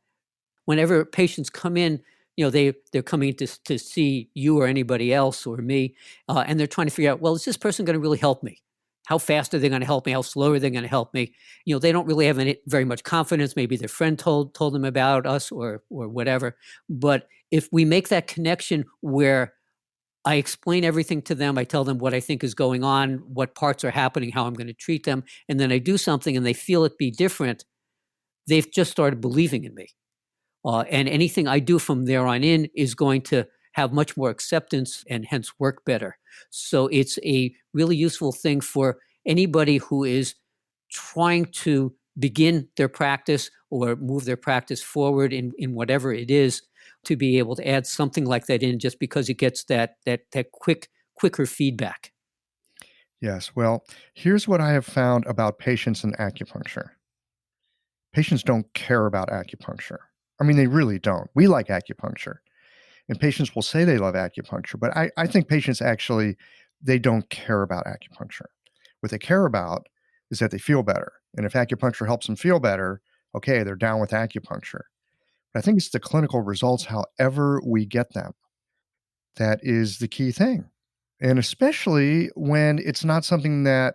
whenever patients come in, they're coming to see you or anybody else or me, and they're trying to figure out, well, is this person going to really help me? How fast are they going to help me? How slow are they going to help me? They don't really have very much confidence. Maybe their friend told them about us or whatever. But if we make that connection where I explain everything to them, I tell them what I think is going on, what parts are happening, how I'm going to treat them, and then I do something and they feel it be different, they've just started believing in me. And anything I do from there on in is going to have much more acceptance and hence work better. So it's a really useful thing for anybody who is trying to begin their practice or move their practice forward in whatever it is, to be able to add something like that in just because it gets that quicker feedback. Yes. Well, here's what I have found about patients and acupuncture. Patients don't care about acupuncture. I mean, they really don't. We like acupuncture. And patients will say they love acupuncture, but I think patients actually, they don't care about acupuncture. What they care about is that they feel better. And if acupuncture helps them feel better, okay, they're down with acupuncture. But I think it's the clinical results, however we get them, that is the key thing. And especially when it's not something that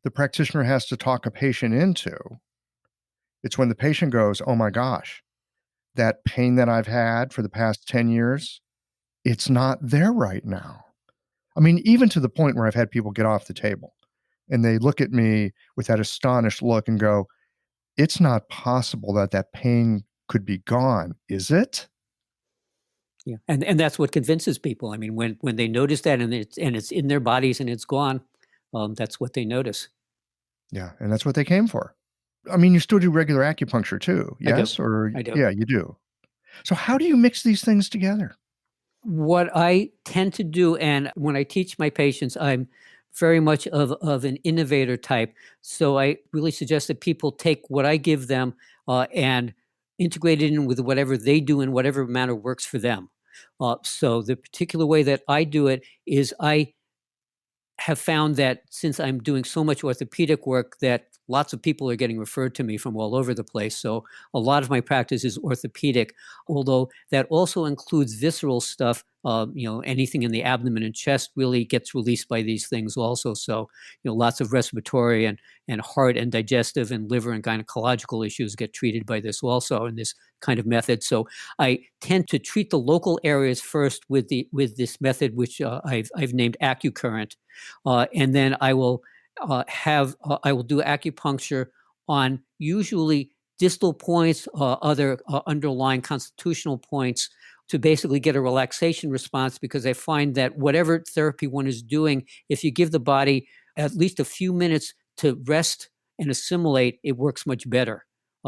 the practitioner has to talk a patient into. It's when the patient goes, oh my gosh, that pain that I've had for the past 10 years, it's not there right now. I mean, even to the point where I've had people get off the table and they look at me with that astonished look and go, it's not possible that that pain could be gone, is it? Yeah, and that's what convinces people. I mean, when they notice that and it's in their bodies and it's gone, that's what they notice. Yeah, and that's what they came for. I mean, you still do regular acupuncture too, yes? I do. Yeah, you do. So how do you mix these things together? What I tend to do, and when I teach my patients, I'm very much of an innovator type. So I really suggest that people take what I give them and integrate it in with whatever they do in whatever manner works for them. So the particular way that I do it is I have found that since I'm doing so much orthopedic work, that lots of people are getting referred to me from all over the place. So a lot of my practice is orthopedic, although that also includes visceral stuff. Anything in the abdomen and chest really gets released by these things also. So, lots of respiratory and heart and digestive and liver and gynecological issues get treated by this also in this kind of method. So I tend to treat the local areas first with this method, which I've named Accurrent. And then I will I will do acupuncture on usually distal points, other underlying constitutional points, to basically get a relaxation response, because I find that whatever therapy one is doing, if you give the body at least a few minutes to rest and assimilate, it works much better.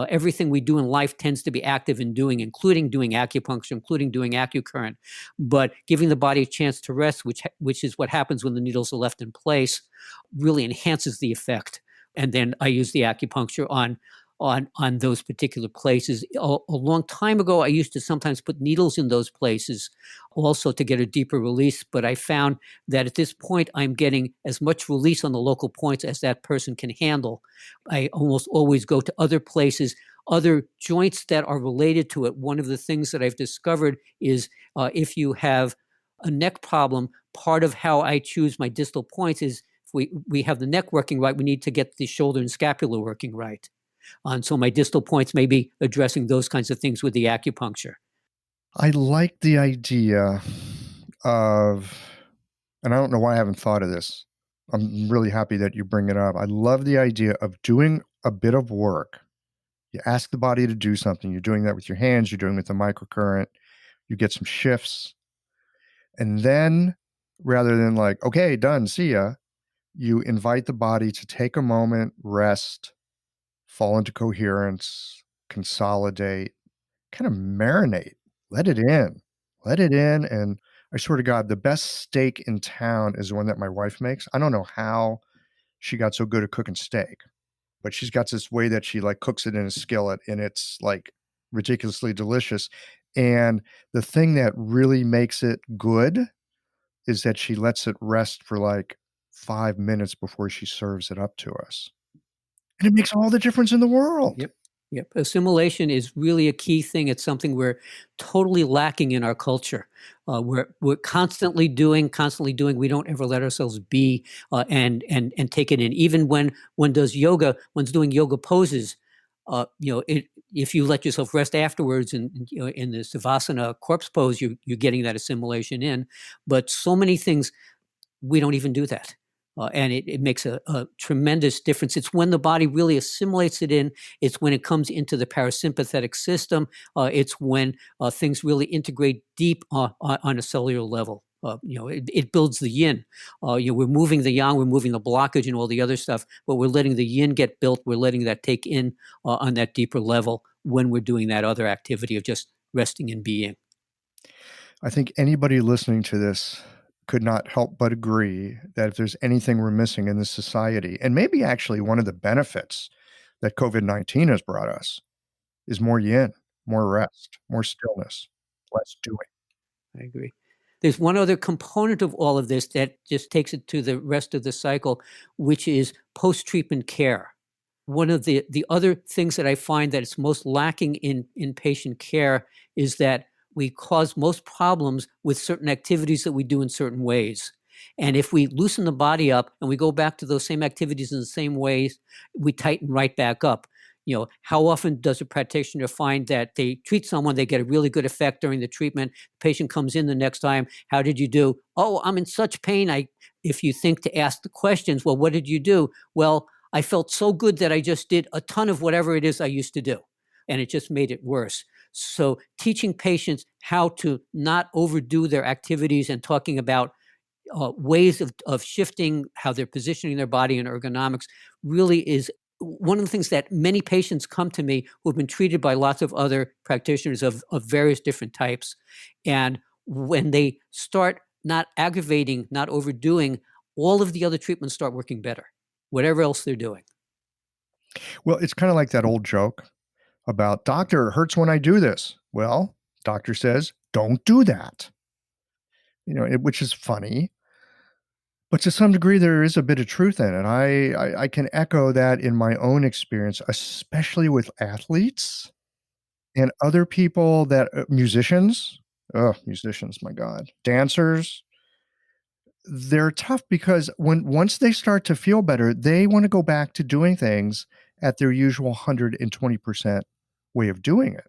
Everything we do in life tends to be active in doing, including doing acupuncture, including doing Accurrent. But giving the body a chance to rest, which is what happens when the needles are left in place, really enhances the effect. And then I use the acupuncture on those particular places. A long time ago, I used to sometimes put needles in those places also to get a deeper release. But I found that at this point, I'm getting as much release on the local points as that person can handle. I almost always go to other places, other joints that are related to it. One of the things that I've discovered is if you have a neck problem, part of how I choose my distal points is if we have the neck working right, we need to get the shoulder and scapula working right. And so my distal points may be addressing those kinds of things with the acupuncture. I like the idea of, and I don't know why I haven't thought of this. I'm really happy that you bring it up. I love the idea of doing a bit of work. You ask the body to do something. You're doing that with your hands. You're doing it with the microcurrent. You get some shifts. And then rather than like, okay, done, see ya, you invite the body to take a moment, rest, fall into coherence, consolidate, kind of marinate, let it in. And I swear to God, the best steak in town is the one that my wife makes. I don't know how she got so good at cooking steak, but she's got this way that she like cooks it in a skillet, and it's like ridiculously delicious. And the thing that really makes it good is that she lets it rest for like 5 minutes before she serves it up to us. And it makes all the difference in the world. Yep. Yep. Assimilation is really a key thing. It's something we're totally lacking in our culture. We're constantly doing. We don't ever let ourselves be and take it in. Even when one does yoga, one's doing yoga poses. If you let yourself rest afterwards, and in the savasana corpse pose, you're getting that assimilation in. But so many things, we don't even do that. And it makes a tremendous difference. It's when the body really assimilates it in. It's when it comes into the parasympathetic system. It's when things really integrate deep on a cellular level. It builds the yin. We're moving the yang, we're moving the blockage and all the other stuff, but we're letting the yin get built. We're letting that take in on that deeper level when we're doing that other activity of just resting and being. I think anybody listening to this could not help but agree that if there's anything we're missing in this society, and maybe actually one of the benefits that COVID-19 has brought us, is more yin, more rest, more stillness, less doing. I agree. There's one other component of all of this that just takes it to the rest of the cycle, which is post-treatment care. One of the other things that I find that it's most lacking in patient care is that we cause most problems with certain activities that we do in certain ways. And if we loosen the body up and we go back to those same activities in the same ways, we tighten right back up. How often does a practitioner find that they treat someone, they get a really good effect during the treatment, the patient comes in the next time, how did you do? Oh, I'm in such pain. If you think to ask the questions, well, what did you do? Well, I felt so good that I just did a ton of whatever it is I used to do, and it just made it worse. So teaching patients how to not overdo their activities and talking about ways of shifting how they're positioning their body and ergonomics really is one of the things that many patients come to me who have been treated by lots of other practitioners of various different types. And when they start not aggravating, not overdoing, all of the other treatments start working better, whatever else they're doing. Well, it's kind of like that old joke about, doctor, it hurts when I do this. Well, doctor says, don't do that. Which is funny. But to some degree, there is a bit of truth in it. I can echo that in my own experience, especially with athletes and other people that musicians, my God, dancers. They're tough because once they start to feel better, they want to go back to doing things at their usual 120% way of doing it.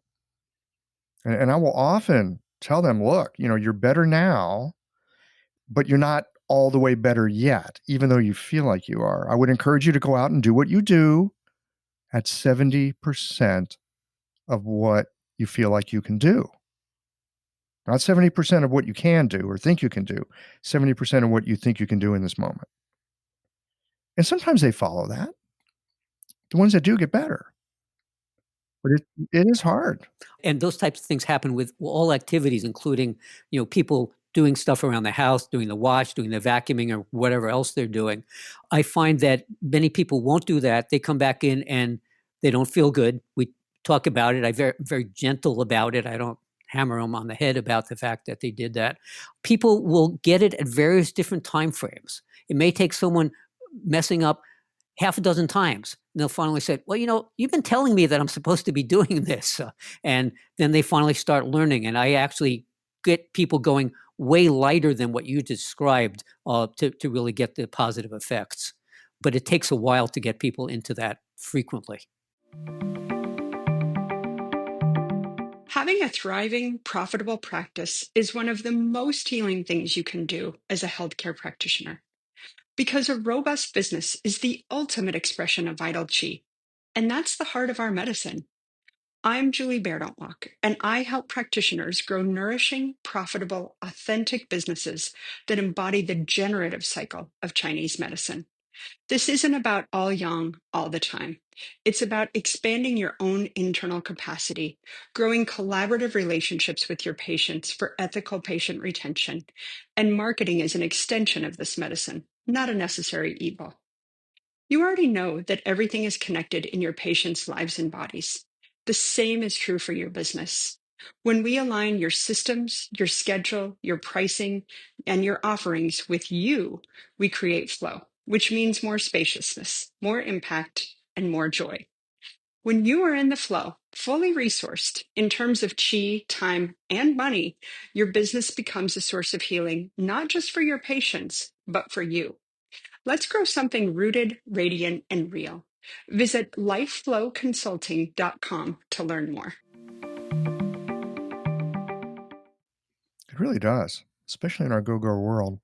And I will often tell them, look, you're better now, but you're not all the way better yet, even though you feel like you are. I would encourage you to go out and do what you do at 70% of what you feel like you can do. Not 70% of what you can do or think you can do, 70% of what you think you can do in this moment. And sometimes they follow that. The ones that do get better. But it is hard. And those types of things happen with all activities, including, people doing stuff around the house, doing the wash, doing the vacuuming, or whatever else they're doing. I find that many people won't do that. They come back in and they don't feel good. We talk about it. I'm very gentle about it. I don't hammer them on the head about the fact that they did that. People will get it at various different time frames. It may take someone messing up half a dozen times. And they'll finally say, well, you've been telling me that I'm supposed to be doing this. And then they finally start learning. And I actually get people going way lighter than what you described to really get the positive effects. But it takes a while to get people into that frequently. Having a thriving, profitable practice is one of the most healing things you can do as a healthcare practitioner. Because a robust business is the ultimate expression of vital chi. And that's the heart of our medicine. I'm Julie Bairdontlock, and I help practitioners grow nourishing, profitable, authentic businesses that embody the generative cycle of Chinese medicine. This isn't about all yang all the time. It's about expanding your own internal capacity, growing collaborative relationships with your patients for ethical patient retention, and marketing as an extension of this medicine, not a necessary evil. You already know that everything is connected in your patients' lives and bodies. The same is true for your business. When we align your systems, your schedule, your pricing, and your offerings with you, we create flow, which means more spaciousness, more impact, and more joy. When you are in the flow, fully resourced in terms of chi, time, and money, your business becomes a source of healing, not just for your patients, but for you. Let's grow something rooted, radiant, and real. Visit lifeflowconsulting.com to learn more. It really does, especially in our go-go world.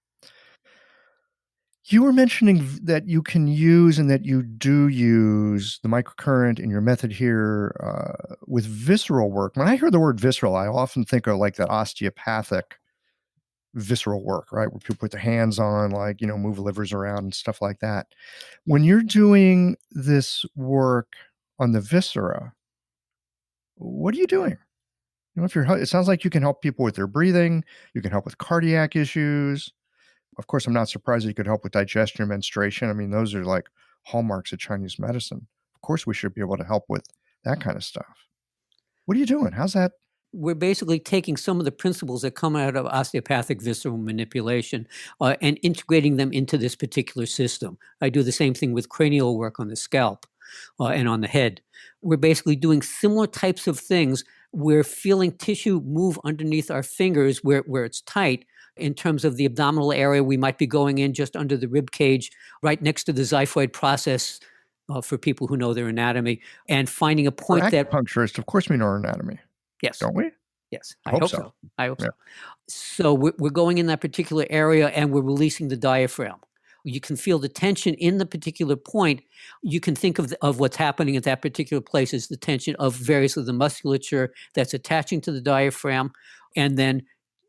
You were mentioning that you can use and that you do use the microcurrent in your method here with visceral work. When I hear the word visceral, I often think of like that osteopathic visceral work, right? Where people put their hands on, like, move livers around and stuff like that. When you're doing this work on the viscera, what are you doing? It sounds like you can help people with their breathing. You can help with cardiac issues. Of course, I'm not surprised that you could help with digestion and menstruation. I mean, those are like hallmarks of Chinese medicine. Of course, we should be able to help with that kind of stuff. What are you doing? How's that? We're basically taking some of the principles that come out of osteopathic visceral manipulation and integrating them into this particular system. I do the same thing with cranial work on the scalp and on the head. We're basically doing similar types of things. We're feeling tissue move underneath our fingers where it's tight. In terms of the abdominal area, we might be going in just under the rib cage, right next to the xiphoid process for people who know their anatomy, and finding a point that... Acupuncturists, of course we know our anatomy. Yes. Don't we? Yes, I hope so. I hope Yeah. so. So we're going in that particular area and we're releasing the diaphragm. You can feel the tension in the particular point. You can think of what's happening at that particular place as the tension of various of the musculature that's attaching to the diaphragm. And then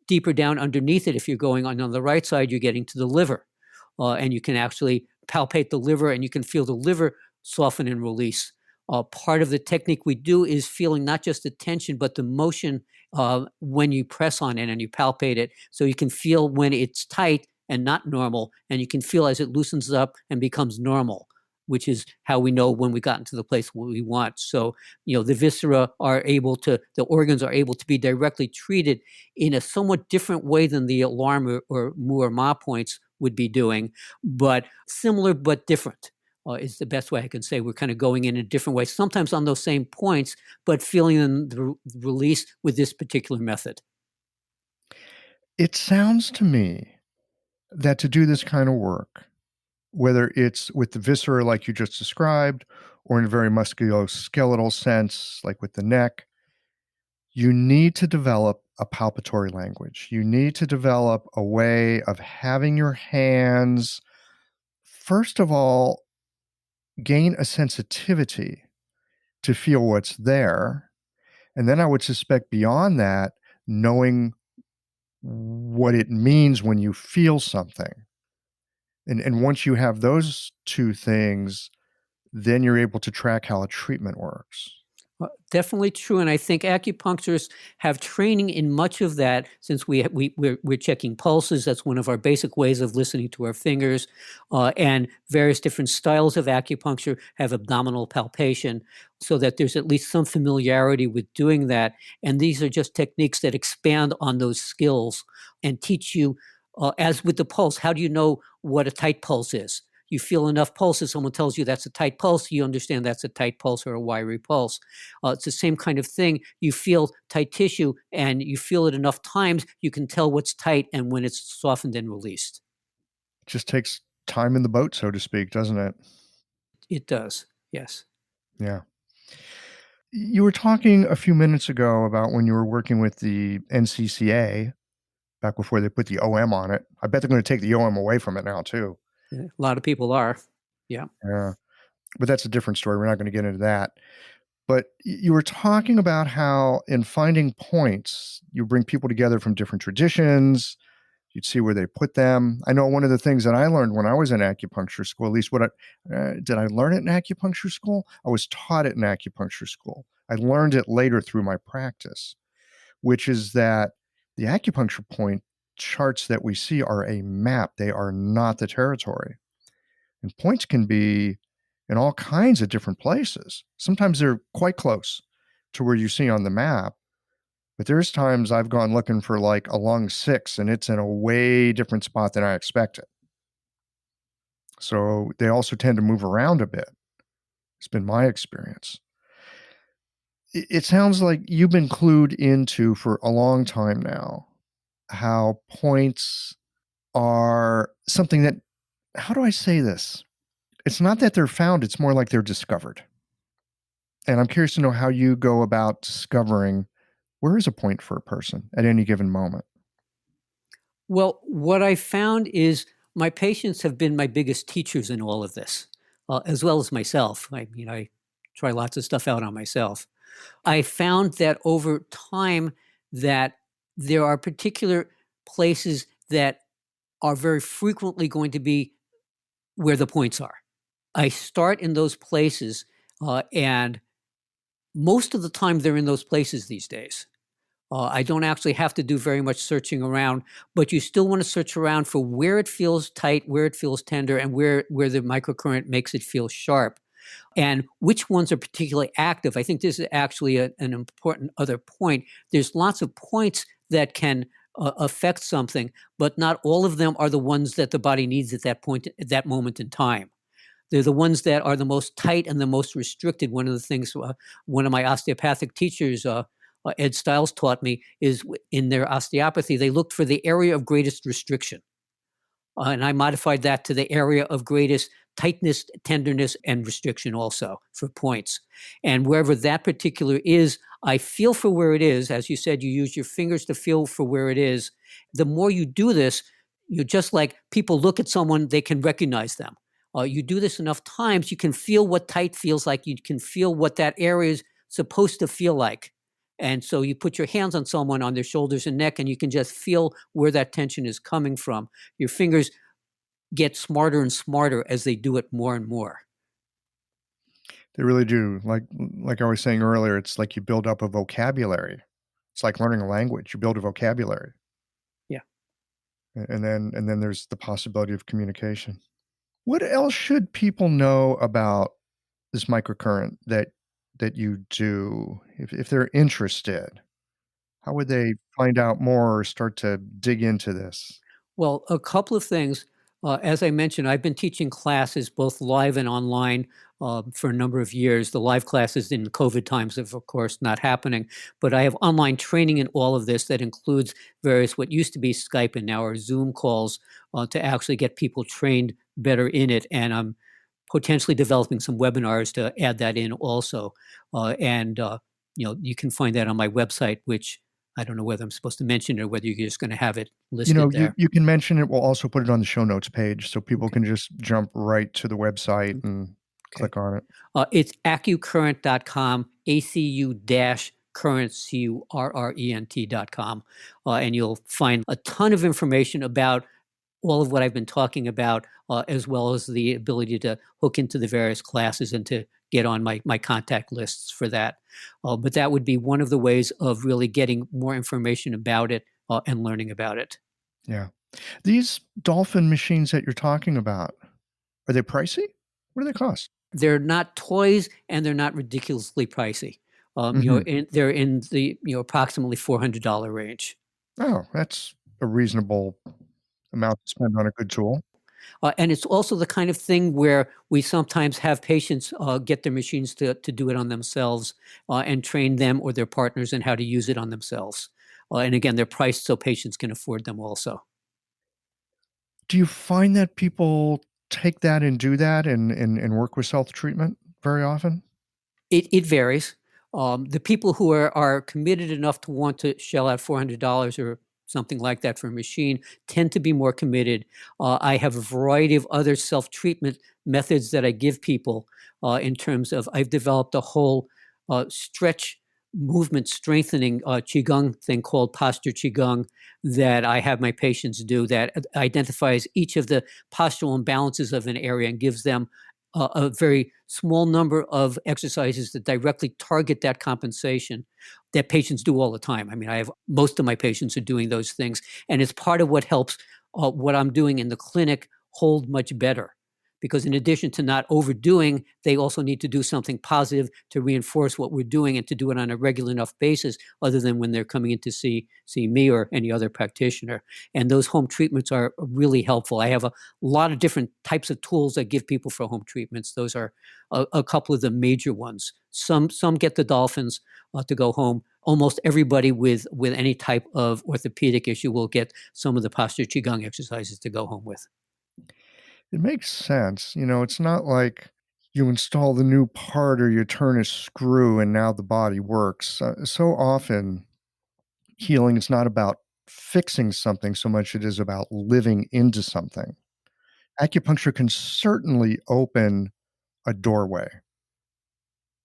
deeper down underneath it, if you're going on the right side, you're getting to the liver. And you can actually palpate the liver and you can feel the liver soften and release. Part of the technique we do is feeling not just the tension, but the motion when you press on it and you palpate it. So you can feel when it's tight and not normal, and you can feel as it loosens up and becomes normal, which is how we know when we got into the place where we want. So, the viscera the organs are able to be directly treated in a somewhat different way than the alarm or mu or ma points would be doing, but similar but different. Is the best way I can say. We're kind of going in a different way, sometimes on those same points, but feeling the release with this particular method. It sounds to me that to do this kind of work, whether it's with the viscera like you just described, or in a very musculoskeletal sense, like with the neck, you need to develop a palpatory language. You need to develop a way of having your hands, first of all, gain a sensitivity to feel what's there. And then I would suspect beyond that, knowing what it means when you feel something. And once you have those two things, then you're able to track how a treatment works. Definitely true, and I think acupuncturists have training in much of that since we're checking pulses. That's one of our basic ways of listening to our fingers, and various different styles of acupuncture have abdominal palpation, so that there's at least some familiarity with doing that. And these are just techniques that expand on those skills and teach you, as with the pulse, how do you know what a tight pulse is? You feel enough pulses, someone tells you that's a tight pulse, you understand that's a tight pulse or a wiry pulse. It's the same kind of thing. You feel tight tissue and you feel it enough times, you can tell what's tight and when it's softened and released. It just takes time in the boat, so to speak, doesn't it? It does, yes. Yeah. You were talking a few minutes ago about when you were working with the NCCA, back before they put the OM on it. I bet they're going to take the OM away from it now, too. A lot of people are. Yeah. Yeah. But that's a different story. We're not going to get into that. But you were talking about how in finding points, you bring people together from different traditions. You'd see where they put them. I know one of the things that I learned when I was in acupuncture school, at least did I learn it in acupuncture school? I was taught it in acupuncture school. I learned it later through my practice, which is that the acupuncture point charts that we see are a map. They are not the territory. And points can be in all kinds of different places. Sometimes they're quite close to where you see on the map, but there's times I've gone looking for like a lung 6 and it's in a way different spot than I expected. So they also tend to move around a bit. It's been my experience. It sounds like you've been clued into for a long time now how points are something that, how do I say this? It's not that they're found, it's more like they're discovered. And I'm curious to know how you go about discovering where is a point for a person at any given moment. Well, what I found is my patients have been my biggest teachers in all of this, as well as myself. I try lots of stuff out on myself. I found that over time that there are particular places that are very frequently going to be where the points are. I start in those places, and most of the time they're in those places these days. I don't actually have to do very much searching around, but you still want to search around for where it feels tight, where it feels tender, and where the microcurrent makes it feel sharp. And which ones are particularly active. I think this is actually an important other point. There's lots of points that can affect something, but not all of them are the ones that the body needs at that point, at that moment in time. They're the ones that are the most tight and the most restricted. One of the things one of my osteopathic teachers, Ed Stiles, taught me is in their osteopathy, they looked for the area of greatest restriction. And I modified that to the area of greatest tightness, tenderness, and restriction also for points. And wherever that particular is, I feel for where it is. As you said, you use your fingers to feel for where it is. The more you do this, you're just like people look at someone, they can recognize them. You do this enough times, you can feel what tight feels like. You can feel what that area is supposed to feel like. And so you put your hands on someone, on their shoulders and neck, and you can just feel where that tension is coming from. Your fingers get smarter and smarter as they do it more and more. They really do. Like I was saying earlier, it's like you build up a vocabulary. It's like learning a language. You build a vocabulary. Yeah. And then there's the possibility of communication. What else should people know about this microcurrent that you do if they're interested? How would they find out more or start to dig into this? Well, a couple of things. As I mentioned, I've been teaching classes both live and online for a number of years. The live classes in COVID times have, of course, not happening, but I have online training in all of this that includes various what used to be Skype and now are Zoom calls to actually get people trained better in it. And I'm potentially developing some webinars to add that in also. You can find that on my website, which I don't know whether I'm supposed to mention it or whether you're just going to have it listed there. You can mention it. We'll also put it on the show notes page so people can just jump right to the website and click on it. It's acucurrent.com, ACU-current.com. Current, Current.com, and you'll find a ton of information about all of what I've been talking about, as well as the ability to hook into the various classes and to get on my contact lists for that. But that would be one of the ways of really getting more information about it and learning about it. Yeah. These dolphin machines that you're talking about, are they pricey? What do they cost? They're not toys and they're not ridiculously pricey. Mhm. They're in the approximately $400 range. Oh, that's a reasonable amount to spend on a good tool. And it's also the kind of thing where we sometimes have patients get their machines to do it on themselves and train them or their partners in how to use it on themselves. And again, they're priced so patients can afford them also. Do you find that people take that and do that and work with self-treatment very often? It varies. The people who are committed enough to want to shell out $400 or something like that for a machine tend to be more committed. I have a variety of other self-treatment methods that I give people in terms of I've developed a whole stretch movement strengthening qigong thing called posture qigong that I have my patients do that identifies each of the postural imbalances of an area and gives them a very small number of exercises that directly target that compensation that patients do all the time. I mean, I have most of my patients are doing those things, and it's part of what helps what I'm doing in the clinic hold much better. Because in addition to not overdoing, they also need to do something positive to reinforce what we're doing and to do it on a regular enough basis, other than when they're coming in to see me or any other practitioner. And those home treatments are really helpful. I have a lot of different types of tools I give people for home treatments. Those are a couple of the major ones. Some get the dolphins to go home. Almost everybody with any type of orthopedic issue will get some of the posture qigong exercises to go home with. It makes sense. It's not like you install the new part or you turn a screw and now the body works. So often, healing is not about fixing something so much it is about living into something. Acupuncture can certainly open a doorway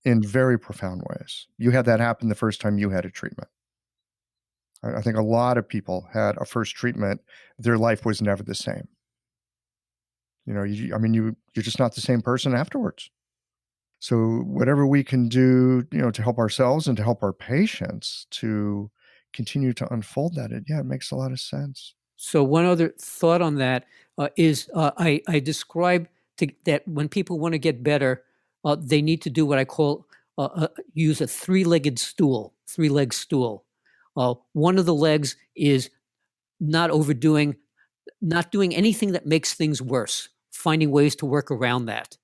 in very profound ways. You had that happen the first time you had a treatment. I think a lot of people had a first treatment, their life was never the same. You're just not the same person afterwards. So whatever we can do, to help ourselves and to help our patients to continue to unfold that, it makes a lot of sense. So one other thought on that is I describe that when people want to get better, they need to do what I call use a three-leg stool. One of the legs is not overdoing, not doing anything that makes things worse, finding ways to work around that.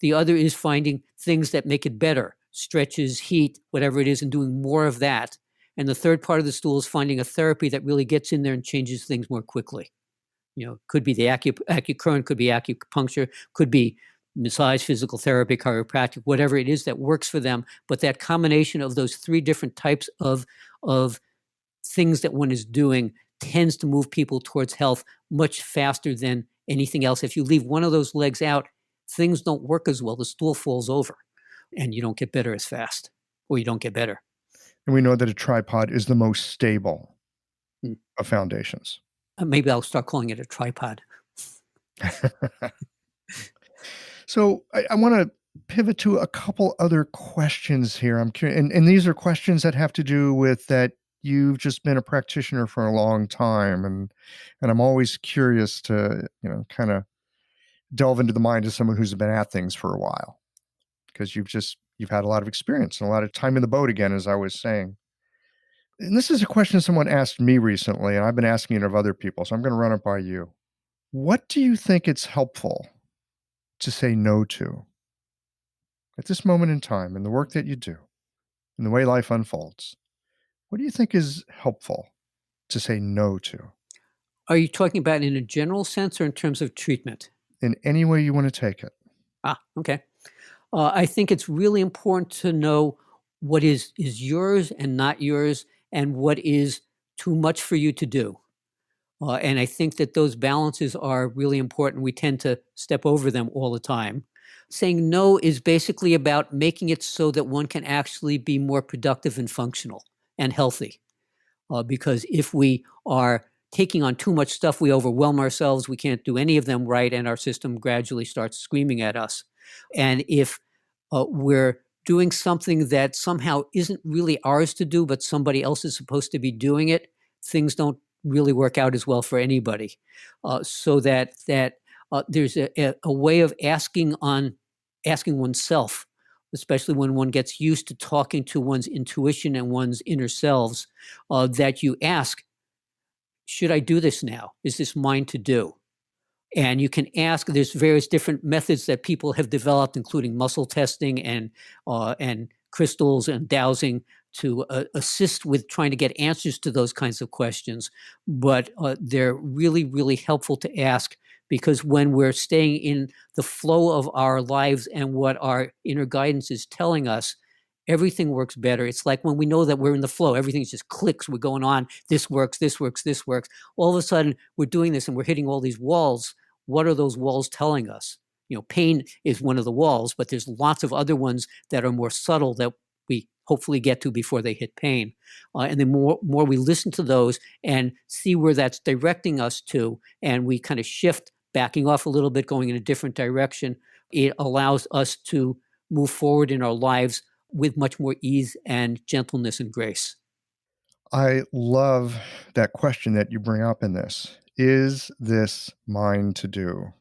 The other is finding things that make it better, stretches, heat, whatever it is, and doing more of that. And the third part of the stool is finding a therapy that really gets in there and changes things more quickly. Could be the Microcurrent, could be acupuncture, could be massage, physical therapy, chiropractic, whatever it is that works for them. But that combination of those three different types of things that one is doing tends to move people towards health much faster than anything else. If you leave one of those legs out, things don't work as well. The stool falls over and you don't get better as fast, or you don't get better. And we know that a tripod is the most stable Hmm. of foundations. Maybe I'll start calling it a tripod. So I want to pivot to a couple other questions here. I'm curious, and these are questions that have to do with that you've just been a practitioner for a long time, and I'm always curious to kind of delve into the mind of someone who's been at things for a while, because you've had a lot of experience and a lot of time in the boat again, as I was saying. And this is a question someone asked me recently, and I've been asking it of other people, so I'm going to run it by you. What do you think it's helpful to say no to at this moment in time in the work that you do, in the way life unfolds? What do you think is helpful to say no to Are you talking about in a general sense or in terms of treatment? in any way you want to take it? Okay. I think it's really important to know what is yours and not yours, and what is too much for you to do. And I think that those balances are really important. We tend to step over them all the time. Saying no is basically about making it so that one can actually be more productive and functional and healthy. Because if we are taking on too much stuff, we overwhelm ourselves. We can't do any of them right, and our system gradually starts screaming at us. And if we're doing something that somehow isn't really ours to do, but somebody else is supposed to be doing it, things don't really work out as well for anybody. So that there's a way of asking oneself, especially when one gets used to talking to one's intuition and one's inner selves, that you ask, should I do this now? Is this mine to do? And you can ask, there's various different methods that people have developed, including muscle testing and crystals and dowsing to assist with trying to get answers to those kinds of questions. But they're really, really helpful to ask, because when we're staying in the flow of our lives and what our inner guidance is telling us, everything works better. It's like when we know that we're in the flow, everything just clicks. We're going on. This works, this works, this works. All of a sudden, we're doing this and we're hitting all these walls. What are those walls telling us? Pain is one of the walls, but there's lots of other ones that are more subtle that we hopefully get to before they hit pain. And the more we listen to those and see where that's directing us to, and we kind of shift, backing off a little bit, going in a different direction, it allows us to move forward in our lives with much more ease and gentleness and grace. I love that question that you bring up in this. Is this mine to do?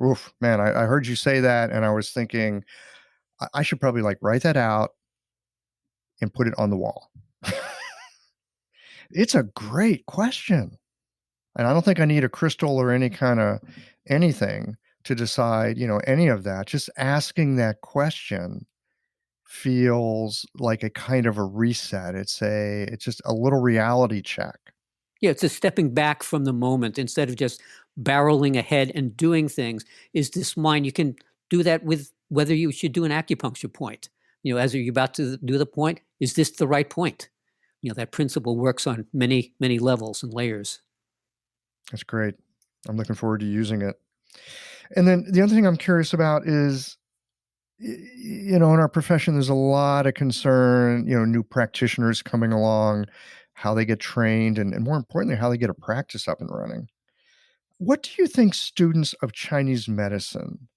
Oof, man, I heard you say that and I was thinking I should probably write that out and put it on the wall. It's a great question. And I don't think I need a crystal or any kind of anything to decide, any of that. Just asking that question feels like a kind of a reset. It's just a little reality check. Yeah, it's a stepping back from the moment instead of just barreling ahead and doing things. Is this mine? You can do that with whether you should do an acupuncture point. As you're about to do the point, is this the right point? That principle works on many, many levels and layers. That's great. I'm looking forward to using it. And then the other thing I'm curious about is, in our profession, there's a lot of concern, new practitioners coming along, how they get trained, and more importantly, how they get a practice up and running. What do you think students of Chinese medicine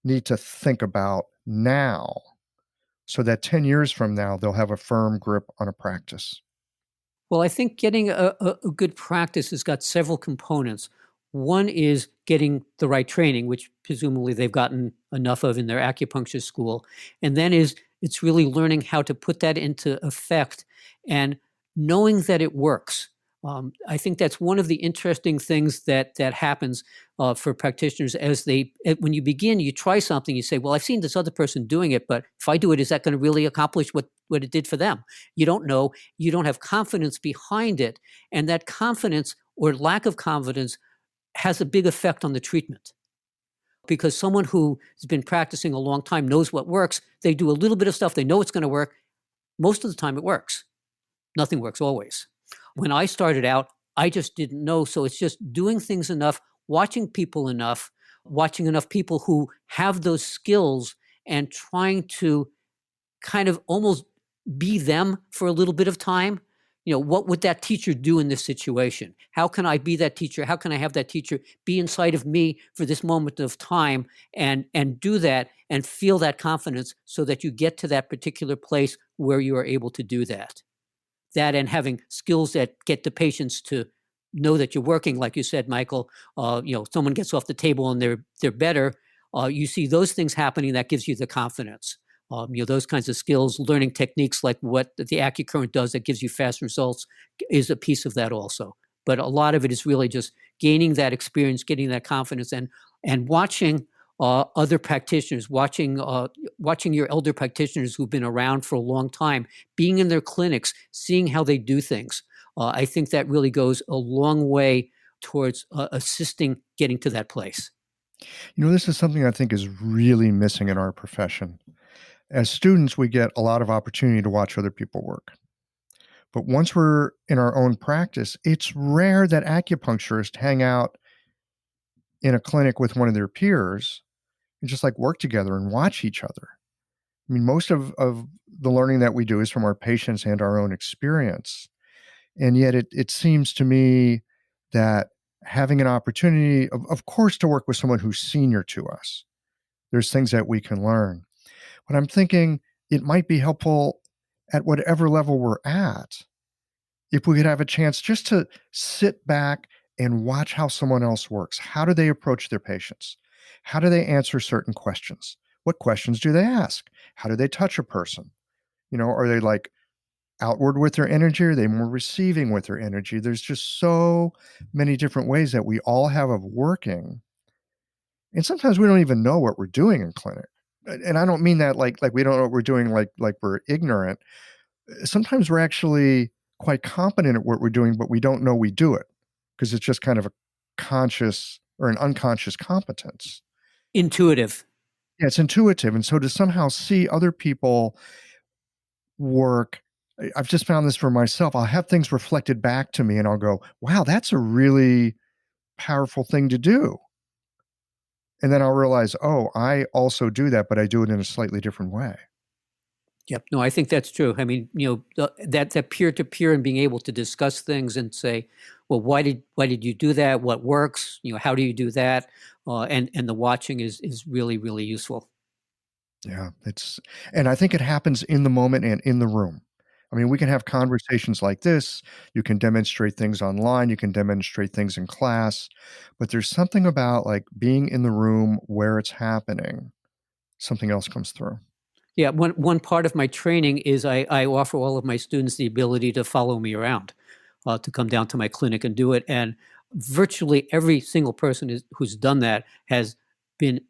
need to think about now so that 10 years from now, they'll have a firm grip on a practice? Well, I think getting a good practice has got several components. One is getting the right training, which presumably they've gotten enough of in their acupuncture school. And then it's really learning how to put that into effect and knowing that it works. I think that's one of the interesting things that happens for practitioners when you begin, you try something, you say, well, I've seen this other person doing it, but if I do it, is that going to really accomplish what it did for them? You don't know. You don't have confidence behind it. And that confidence or lack of confidence has a big effect on the treatment. Because someone who has been practicing a long time knows what works. They do a little bit of stuff. They know it's going to work. Most of the time it works. Nothing works always. When I started out, I just didn't know. So it's just doing things enough, watching people enough, watching enough people who have those skills and trying to kind of almost be them for a little bit of time. What would that teacher do in this situation? How can I be that teacher? How can I have that teacher be inside of me for this moment of time and do that and feel that confidence so that you get to that particular place where you are able to do that? That and having skills that get the patients to know that you're working, like you said, Michael. Someone gets off the table and they're better. You see those things happening, that gives you the confidence. Those kinds of skills, learning techniques like what the Accurcurrent does that gives you fast results is a piece of that also. But a lot of it is really just gaining that experience, getting that confidence, and watching other practitioners, watching your elder practitioners who've been around for a long time, being in their clinics, seeing how they do things. I think that really goes a long way towards assisting getting to that place. This is something I think is really missing in our profession. As students, we get a lot of opportunity to watch other people work. But once we're in our own practice, it's rare that acupuncturists hang out in a clinic with one of their peers and just like work together and watch each other. I mean, most of the learning that we do is from our patients and our own experience. And yet it seems to me that having an opportunity, of course, to work with someone who's senior to us, there's things that we can learn. But I'm thinking it might be helpful at whatever level we're at, if we could have a chance just to sit back and watch how someone else works. How do they approach their patients? How do they answer certain questions? What questions do they ask? How do they touch a person? Are they like outward with their energy? Are they more receiving with their energy? There's just so many different ways that we all have of working. And sometimes we don't even know what we're doing in clinic. And I don't mean that like we don't know what we're doing, like we're ignorant. Sometimes we're actually quite competent at what we're doing, but we don't know we do it because it's just kind of a conscious or an unconscious competence. Intuitive. Yeah, it's intuitive. And so to somehow see other people work, I've just found this for myself. I'll have things reflected back to me and I'll go, wow, that's a really powerful thing to do. And then I'll realize, oh, I also do that, but I do it in a slightly different way. Yep. No, I think that's true. I mean, that peer-to-peer and being able to discuss things and say, well, why did you do that? What works? How do you do that? And the watching is really, really useful. Yeah, and I think it happens in the moment and in the room. I mean, we can have conversations like this. You can demonstrate things online. You can demonstrate things in class, but there's something about like being in the room where it's happening. Something else comes through. Yeah, one part of my training is I offer all of my students the ability to follow me around, to come down to my clinic and do it. And virtually every single person who's done that has been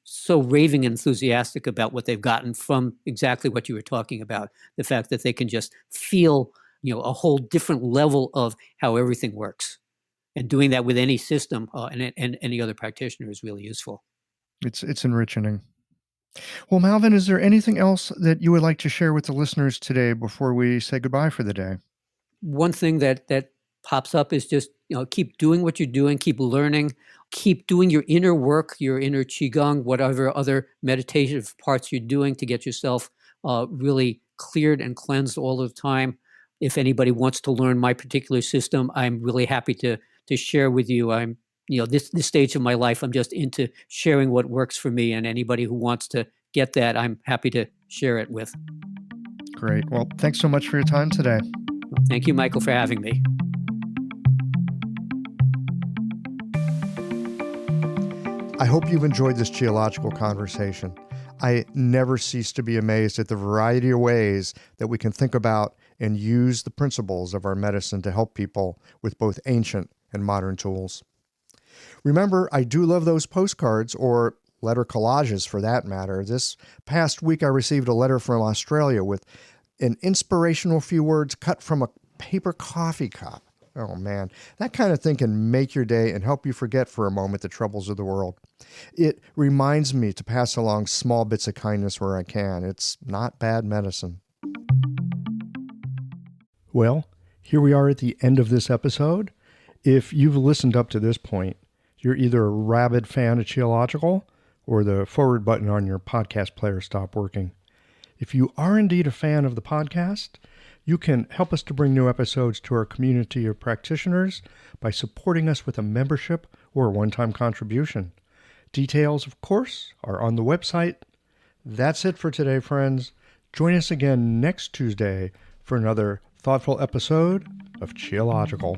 so raving enthusiastic about what they've gotten from exactly what you were talking about. The fact that they can just feel, a whole different level of how everything works. And doing that with any system and any other practitioner is really useful. It's enriching. Well, Malvin, is there anything else that you would like to share with the listeners today before we say goodbye for the day? One thing that pops up is just, keep doing what you're doing, keep learning, keep doing your inner work, your inner qigong, whatever other meditative parts you're doing to get yourself really cleared and cleansed all the time. If anybody wants to learn my particular system, I'm really happy to share with you. I'm this stage of my life, I'm just into sharing what works for me, and anybody who wants to get that, I'm happy to share it with. Great. Well, thanks so much for your time today. Thank you, Michael, for having me. I hope you've enjoyed this geological conversation. I never cease to be amazed at the variety of ways that we can think about and use the principles of our medicine to help people with both ancient and modern tools. Remember, I do love those postcards, or letter collages for that matter. This past week, I received a letter from Australia with an inspirational few words cut from a paper coffee cup. Oh man, that kind of thing can make your day and help you forget for a moment the troubles of the world. It reminds me to pass along small bits of kindness where I can. It's not bad medicine. Well, here we are at the end of this episode. If you've listened up to this point, you're either a rabid fan of Geological or the forward button on your podcast player stopped working. If you are indeed a fan of the podcast, you can help us to bring new episodes to our community of practitioners by supporting us with a membership or a one-time contribution. Details, of course, are on the website. That's it for today, friends. Join us again next Tuesday for another thoughtful episode of Geological.